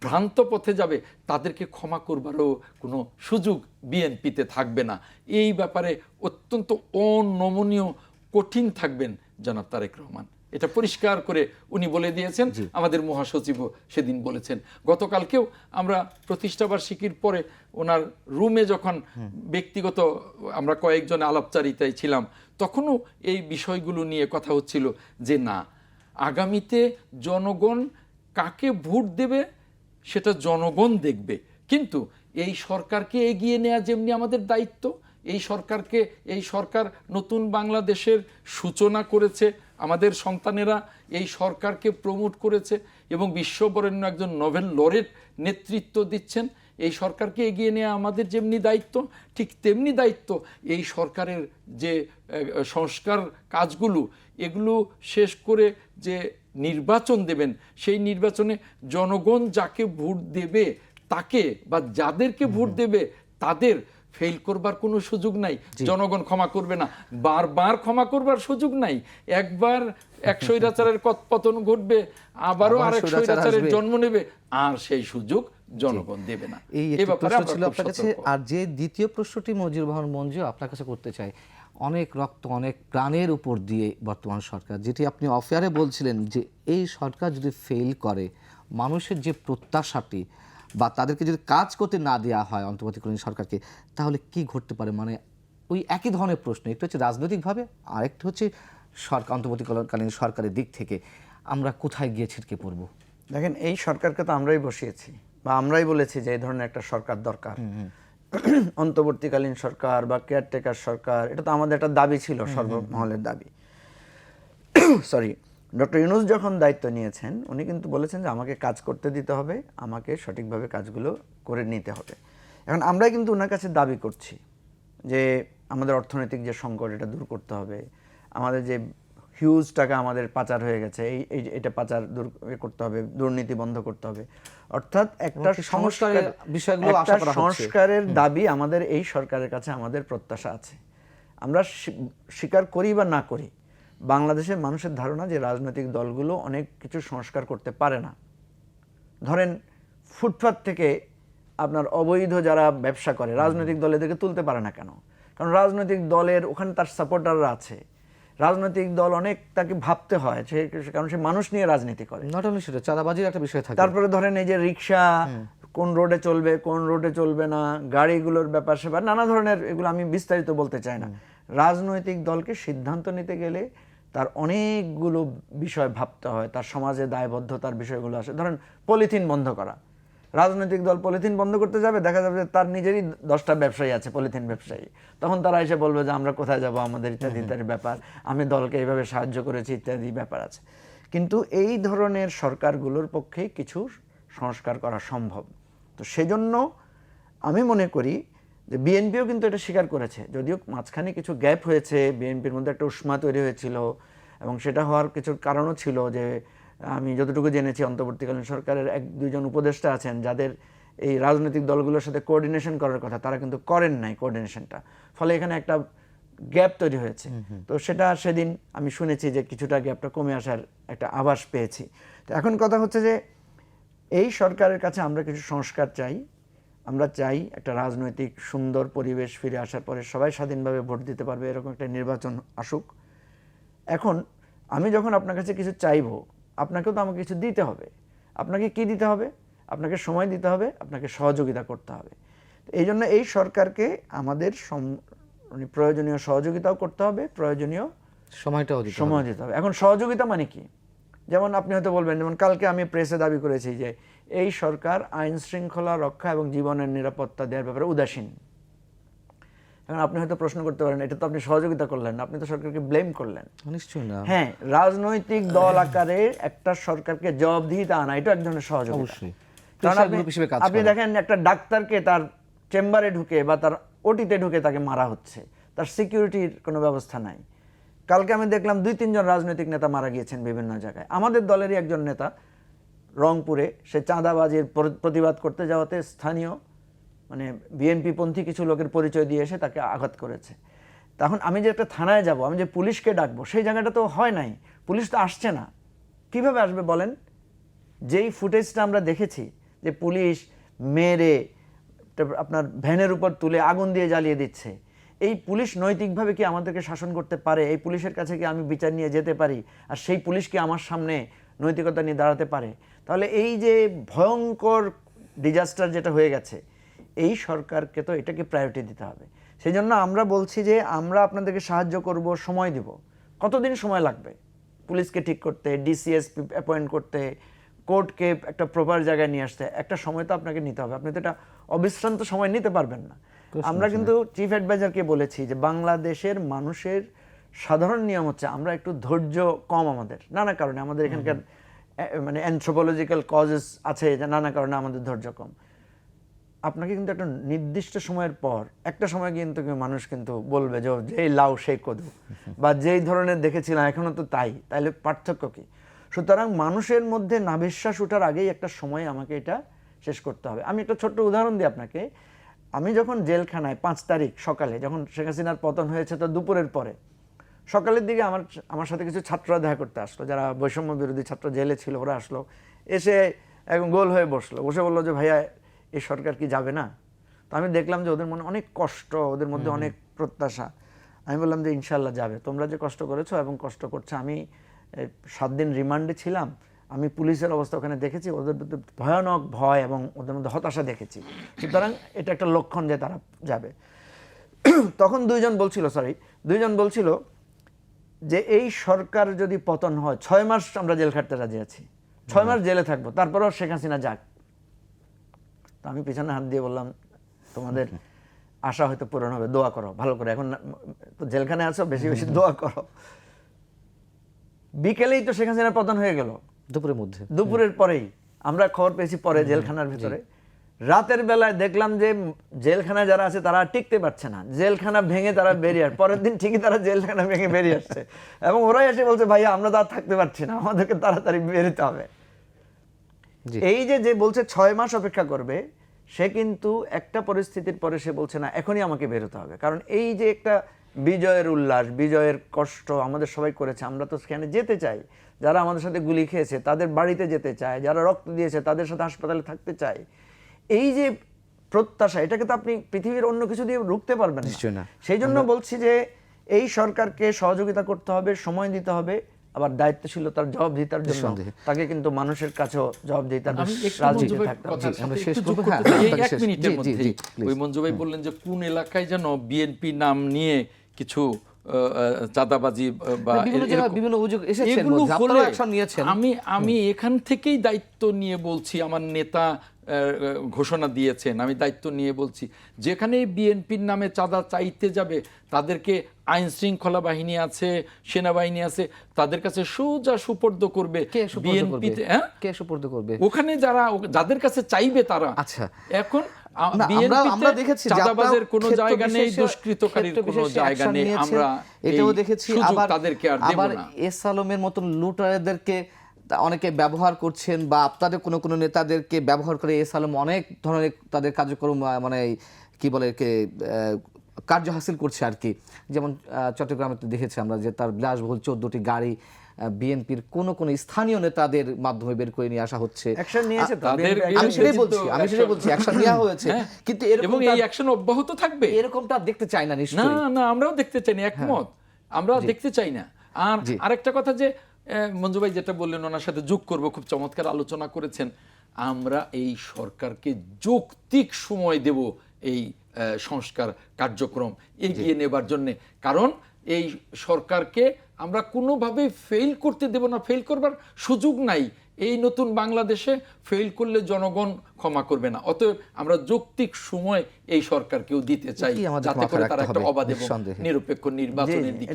ভ্রান্ত পথে যাবে, তাদেরকে ক্ষমা করবারও কোনো সুযোগ বিএনপিতে থাকবে না। এই ব্যাপারে অত্যন্ত অনমনীয় কঠিন থাকবেন জনাব তারেক রহমান, এটা পরিষ্কার করে উনি বলে দিয়েছেন। আমাদের মহাসচিবও সেদিন বলেছেন। গতকালকেও আমরা প্রতিষ্ঠাবার্ষিকীর পরে ওনার রুমে যখন ব্যক্তিগত আমরা কয়েকজন আলাপচারিতায় ছিলাম, তখনও এই বিষয়গুলো নিয়ে কথা হচ্ছিল যে না, আগামীতে জনগণ কাকে ভোট দেবে সেটা জনগণ দেখবে, কিন্তু এই সরকারকে এগিয়ে নেওয়া যেমনি আমাদের দায়িত্ব, এই সরকার নতুন বাংলাদেশের সূচনা করেছে, আমাদের সন্তানেরা এই সরকারকে প্রমোট করেছে এবং বিশ্ববরেণ্য একজন নোবেল লরেট নেতৃত্ব দিচ্ছেন। এই সরকারকে এগিয়ে নেওয়া আমাদের যেমনি দায়িত্ব, ঠিক তেমনি দায়িত্ব এই সরকারের যে সংস্কার কাজগুলো, এগুলো শেষ করে যে নির্বাচন দেবেন, সেই নির্বাচনে জনগণ যাকে ভোট দেবে তাকে বা যাদেরকে ভোট দেবে তাদের ফেল করবার কোনো সুযোগ নাই। জনগণ ক্ষমা করবে না, বারবার ক্ষমা করবার সুযোগ নাই। একবার এক স্বৈরাচারের পতন ঘটবে, আবারও আরেক স্বৈরাচারের জন্ম নেবে, আর সেই সুযোগ জনগণ দেবে না।
এই একটি প্রশ্ন ছিল আপনার কাছে। আর যে দ্বিতীয় প্রশ্নটি মজিবুর রহমান মঞ্জু আপনার কাছে করতে চাই, অনেক রক্ত অনেক প্রাণের উপর দিয়ে বর্তমান সরকার, যেটি আপনি অফেয়ারে বলছিলেন যে এই সরকার যদি ফেল করে, মানুষের যে প্রত্যাশাটি বা তাদেরকে যদি কাজ করতে না দেওয়া হয় অন্তর্বর্তীকালীন সরকারকে, তাহলে কি ঘটতে পারে? মানে ওই একই ধরনের প্রশ্ন, একটু হচ্ছে রাজনৈতিকভাবে আর একটু হচ্ছে সরকার অন্তর্বর্তীকালীন সরকারের দিক থেকে আমরা কোথায় গিয়ে ছিটকে পড়ব?
দেখেন, এই সরকারকে তো আমরাই বসিয়েছি বা আমরাই বলেছি যে এই ধরনের একটা সরকার দরকার। অন্তর্বর্তীকালীন সরকার বা কেয়ারটেকার সরকার, এটা তো আমাদের একটা দাবি ছিল, সর্বমহলের দাবি। সরি, ডক্টর ইউনূস যখন দায়িত্ব নিয়েছেন উনি কিন্তু বলেছেন যে আমাকে কাজ করতে দিতে হবে, আমাকে সঠিকভাবে কাজগুলো করে নিতে হবে। এখন আমরাই কিন্তু ওনার কাছে দাবি করছি যে আমাদের অর্থনৈতিক যে সংকট, এটা দূর করতে হবে, আমাদের যে হিউজ টাকা আমাদের পাচার হয়ে গেছে, এটা পাচার দূর করতে হবে, দুর্নীতি বন্ধ করতে হবে। অর্থাৎ একটা সংস্কারের বিষয়গুলো, সংস্কারের দাবি আমাদের এই সরকারের কাছে আমাদের প্রত্যাশা আছে। আমরা স্বীকার করি বা না করি, বাংলাদেশের মানুষের ধারণা যে রাজনৈতিক দলগুলো অনেক কিছু সংস্কার করতে পারে না। ধরেন ফুটপাত থেকে আপনার অবৈধ যারা ব্যবসা করে, রাজনৈতিক দল এদেরকে তুলতে পারে না কেন? কারণ রাজনৈতিক দলের ওখানে তার সাপোর্টাররা আছে, রাজনৈতিক দল অনেক তাকে ভাবতে হয়, কারণ সে মানুষ নিয়ে রাজনীতি করে।
নট অনলি সেটা, চাঁদাবাজির একটা বিষয় থাকে।
তারপরে ধরেন এই যে রিক্সা কোন রোডে চলবে, কোন রোডে চলবে না, গাড়িগুলোর ব্যাপার সেবার নানা ধরনের, এগুলো আমি বিস্তারিত বলতে চাই না। রাজনৈতিক দলকে সিদ্ধান্ত নিতে গেলে তার অনেকগুলো বিষয় ভাবতে হয়, তার সমাজে দায়বদ্ধতার বিষয়গুলো আসে। ধরেন পলিথিন বন্ধ করা, রাজনৈতিক দল পলিথিন বন্ধ করতে যাবে, দেখা যাবে যে তার নিজেরই 10টা ব্যবসায়ী আছে, পলিথিন ব্যবসায়ী। তখন তারা এসে বলবে যে আমরা কোথায় যাব, আমাদের ইত্যাদি ইত্যাদি ব্যাপার, আমি দলকে এইভাবে সাহায্য করেছি ইত্যাদি ব্যাপার আছে। কিন্তু এই ধরনের সরকারগুলোর পক্ষেই কিছু সংস্কার করা সম্ভব। তো সেজন্য আমি মনে করি যে বিএনপিও কিন্তু এটা স্বীকার করেছে, যদিও মাঝখানে কিছু গ্যাপ হয়েছে, বিএনপির মধ্যে একটা উষ্মা তৈরি হয়েছিল, এবং সেটা হওয়ার কিছু কারণও ছিল যে আমি যতটুকু জেনেছি অন্তর্বর্তীকালীন সরকারের 1-2 জন উপদেষ্টা আছেন যাদের এই রাজনৈতিক দলগুলোর সাথে কোঅর্ডিনেশন করার কথা, তারা কিন্তু করেন নাই কোঅর্ডিনেশনটা, ফলে এখানে একটা গ্যাপ তৈরি হয়েছে। তো সেটা সেদিন আমি শুনেছি যে কিছুটা গ্যাপটা কমে আসার একটা আভাস পেয়েছি। তো এখন কথা হচ্ছে যে এই সরকারের কাছে আমরা কিছু সংস্কার চাই, আমরা চাই একটা রাজনৈতিক সুন্দর পরিবেশ ফিরে আসার পরে সবাই স্বাধীনভাবে ভোট দিতে পারবে, এরকম একটা নির্বাচন আসুক। এখন আমি যখন আপনার কাছে কিছু চাইবো, আপনাকেও তো আমাকে কিছু দিতে হবে। আপনাকে কি দিতে হবে? আপনাকে সময় দিতে হবে, আপনাকে সহযোগিতা করতে হবে। এই জন্য এই সরকারকে আমাদের প্রয়োজনীয় সহযোগিতাও করতে হবে, প্রয়োজনীয় সময় দিতে হবে। এখন সহযোগিতা মানে কি? যেমন আপনি হয়তো বলবেন, যেমন কালকে আমি প্রেসে দাবি করেছি যে এই সরকার আইন শৃঙ্খলা রক্ষা এবং জীবনের নিরাপত্তা দেওয়ার ব্যাপারে উদাসীন। এখন আপনি হয়তো প্রশ্ন করতে পারেন, এটা তো আপনি সহযোগিতা করলেন, আপনি তো সরকারকে ব্লেম করলেন।
নিশ্চয়ই না।
হ্যাঁ, রাজনৈতিক দল আকারে একটা সরকারকে জবাবদিহিতা আনা, এটা এক ধরনের সহযোগিতা।
অবশ্যই।
কারণ আপনি দেখেন একটা ডাক্তারকে তার চেম্বারে ঢুকে বা তার ওটিতে ঢুকে তাকে মারা হচ্ছে, তার সিকিউরিটির কোনো ব্যবস্থা নাই। কালকে আমি দেখলাম 2-3 জন রাজনৈতিক নেতা মারা গিয়েছেন বিভিন্ন জায়গায়। আমাদের দলেরই একজন নেতা রংপুরে সে চাঁদাবাজির প্রতিবাদ করতে যাওয়াতে স্থানীয় মানে বিএনপি পন্থী কিছু লোকের পরিচয় দিয়ে এসে তাকে আঘাত করেছে। তখন আমি যে একটা থানায় যাব, আমি যে পুলিশকে ডাকবো, সেই জায়গাটা তো হয় নাই, পুলিশ তো আসছে না। কিভাবে আসবে বলেন? যেই ফুটেজটা আমরা দেখেছি যে পুলিশ মেরে আপনার ভ্যানের উপর তুলে আগুন দিয়ে জ্বালিয়ে দিচ্ছে, এই পুলিশ নৈতিকভাবে কি আমাদেরকে শাসন করতে পারে? এই পুলিশের কাছে কি আমি বিচার নিয়ে যেতে পারি? আর সেই পুলিশ কি আমার সামনে নৈতিকতা নিয়ে দাঁড়াতে পারে? তাহলে এই যে ভয়ঙ্কর ডিজাস্টার যেটা হয়ে গেছে, এই সরকারকে তো এটাকে প্রায়োরিটি দিতে হবে। সেই জন্য আমরা বলছি যে আমরা আপনাদেরকে সাহায্য করব, সময় দিব। কতদিন সময় লাগবে পুলিশকে ঠিক করতে, ডিসিএসপি অ্যাপয়েন্ট করতে, কোর্টকে একটা প্রপার জায়গায় নিয়ে আসতে? একটা সময় তো আপনাকে নিতে হবে, আপনি তো এটা অবিশ্রান্ত সময় নিতে পারবেন না। আমরা কিন্তু চিফ অ্যাডভাইজারকে বলেছি যে বাংলাদেশের মানুষের সাধারণ নিয়ম হচ্ছে আমরা একটু ধৈর্য কম, আমাদের নানা কারণে, আমাদের এখানকার মানে অ্যানথ্রোপোলজিক্যাল কজেস আছে যে নানা কারণে আমাদের ধৈর্য কম। আপনাকে কিন্তু একটা নির্দিষ্ট সময়ের পর একটা সময় কিন্তু মানুষ কিন্তু বলবে যে যেই লাউ সেই কদু, বা যেই ধরনের দেখেছিলাম এখনো তো তাই, তাইলে পার্থক্য কি? সুতরাং মানুষের মধ্যে নাভিশ্বাস ওঠার আগেই একটা সময় আমাকে এটা শেষ করতে হবে। আমি একটা ছোট্ট উদাহরণ দিই আপনাকে। আমি যখন জেলখানায় 5 তারিখ সকালে, যখন শেখ হাসিনার পতন হয়েছে তো দুপুরের পরে, সকালের দিকে আমার সাথে কিছু ছাত্ররা দেখা করতে আসলো, যারা বৈষম্য বিরোধী ছাত্র জেলে ছিল, ওরা আসলো, এসে একদম গোল হয়ে বসে বললো যে ভাইয়া এই সরকার কি যাবে না? তো আমি দেখলাম যে ওদের মনে অনেক কষ্ট, ওদের মধ্যে অনেক প্রত্যাশা। আমি বললাম যে ইনশাল্লাহ যাবে, তোমরা যে কষ্ট করেছো এবং কষ্ট করছো। আমি 7 দিন রিমান্ডে ছিলাম, আমি পুলিশের অবস্থা ওখানে দেখেছি, ওদের মধ্যে ভয়ানক ভয় এবং ওদের মধ্যে হতাশা দেখেছি। সুতরাং এটা একটা লক্ষণ যে তারা যাবে। তখন দুইজন বলছিল যে এই সরকার যদি পতন হয় 6 মাস আমরা জেল খাটতে রাজি আছি, 6 মাস জেলে থাকবো, তারপরেও শেখ হাসিনা যাক। তো আমি পিছনে হাত দিয়ে বললাম তোমাদের আশা হয়তো পূরণ হবে, দোয়া করো ভালো করে, এখন তো জেলখানায় আছো, বেশি বেশি দোয়া করো। বিকেলেই তো শেখ হাসিনার পতন হয়ে গেল, দুপুরের পরেই আমরা খবর পেয়েছি পরে জেলখানার ভিতরে। রাতের বেলায় দেখলাম যে জেলখানায় যারা আছে তারা টিকতে পারছে না, জেলখানা ভেঙে তারা বেরিয়ে পরের দিন ঠিকই তারা জেলখানা ভেঙে বেরিয়ে আসছে, এবং ওরাই এসে বলছে ভাইয়া আমরা তো আর থাকতে পারছি না, আমাদেরকে তাড়াতাড়ি বেরোতে হবে। এই যে বলছে 6 মাস অপেক্ষা করবে, সে কিন্তু একটা পরিস্থিতির পরে সে বলছে না এখনই আমাকে বেরোতে হবে। কারণ এই যে একটা বিজয়ের উল্লাস, বিজয়ের কষ্ট আমাদের সবাই করেছে, আমরা তো সেখানে যেতে চাই। যারা আমাদের সাথে গুলি খেয়েছে তাদের বাড়িতে যেতে চায়, যারা রক্ত দিয়েছে তাদের সাথে হাসপাতালে থাকতে চায়। এই যে প্রত্যাশা, এটাকে তো আপনি পৃথিবীর অন্য কিছু দিয়ে রুখতে পারবেন না। সেই জন্য বলছি যে এই সরকারকে সহযোগিতা করতে হবে, সময় দিতে হবে, আবার দায়িত্বশীলতার জবাবদিহিতার জন্য তাকে কিন্তু মানুষের কাছেও জবাবদিহিতার রাজনীতি থাকতে হবে।
ওই মঞ্জু ভাই বললেন যে কোন এলাকায় যেন বিএনপি নাম নিয়ে কিছু চাঁদাবাজি বা
বিভিন্ন অভিযোগ এসেছে,
আমি এখান থেকেই দায়িত্ব নিয়ে বলছি, আমার নেতা ঘোষণা দিয়েছেন, আমি দায়িত্ব নিয়ে বলছি, যেখানে বিএনপির নামে চাঁদা চাইতে যাবে তাদেরকে আইন শৃঙ্খলা বাহিনী আছে, সেনাবাহিনী আছে, তাদের কাছে সোজা সুপর্দ করবে। বিএনপিতে ওখানে যাদের কাছে চাইবে তারা।
আচ্ছা,
এখন
আমরা দেখেছি
চাঁদাবাজের কোনো জায়গা নেই, দুষ্কৃতকারীর কোনো জায়গা নেই, আমরা
এটাও দেখেছি।
তাদেরকে আর দেব না।
এস আলমের মতন লুটারদেরকে অনেকে ব্যবহার করছেন, বা আপনাদের কোনো নেতাদেরকে ব্যবহার করে এস আলম অনেক ধরনের তাদের কার্যক্রম মানে কি বলে কার্য হাসিল করছে আর কি। যেমন চট্টগ্রামে দেখেছি আমরা যে তার বিলাসবহুল 14টি গাড়ি বিএনপির কোন স্থানীয় নেতাদের মাধ্যমে বের করে নিয়ে আসা হচ্ছে। আমি সেটাই বলছি অ্যাকশন নেওয়া হয়েছে, কিন্তু
এবং এই অ্যাকশন অব্যাহত থাকবে
এরকমটা দেখতে চাই না। নিশ্চয়ই
না, আমরাও দেখতে চাই না, একমত, আমরা দেখতে চাই না। আর আরেকটা কথা যে মঞ্জু ভাই যেটা বললেন ওনার সাথে যোগ করব, খুব চমৎকার আলোচনা করেছেন। আমরা এই সরকারকে যৌক্তিক সময় দেব এই সংস্কার কার্যক্রম এগিয়ে নেবার জন্য, কারণ এই সরকারকে আমরা কোনোভাবে ফেল করতে দেব না, ফেল করবার সুযোগ নাই। এই নতুন বাংলাদেশে ফেল করলে জনগণ ক্ষমা করবে না। অতএব আমরা যৌক্তিক সময় এই সরকারকেও দিতে চাই, যাতে করে তারা একটা অবাধ এবং নিরপেক্ষ নির্বাচনের দিকে।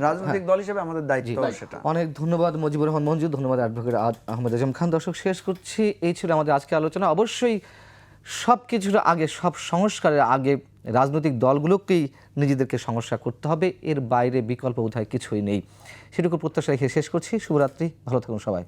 রাজনৈতিক দল হিসেবে আমাদের দায়িত্ব সেটা।
অনেক ধন্যবাদ মুজিবুর রহমান মঞ্জু, ধন্যবাদ অ্যাডভোকেট আহমেদ আজম খান। দর্শক, শেষ করছি, এই ছিল আমাদের আজকে আলোচনা। অবশ্যই সব কিছুর আগে, সব সংস্কারের আগে রাজনৈতিক দলগুলোকেই নিজেদেরকে সংস্কার করতে হবে, এর বাইরে বিকল্প বোধহয় কিছুই নেই। সেটুকু প্রত্যাশা রেখে শেষ করছি। শুভরাত্রি, ভালো থাকুন সবাই।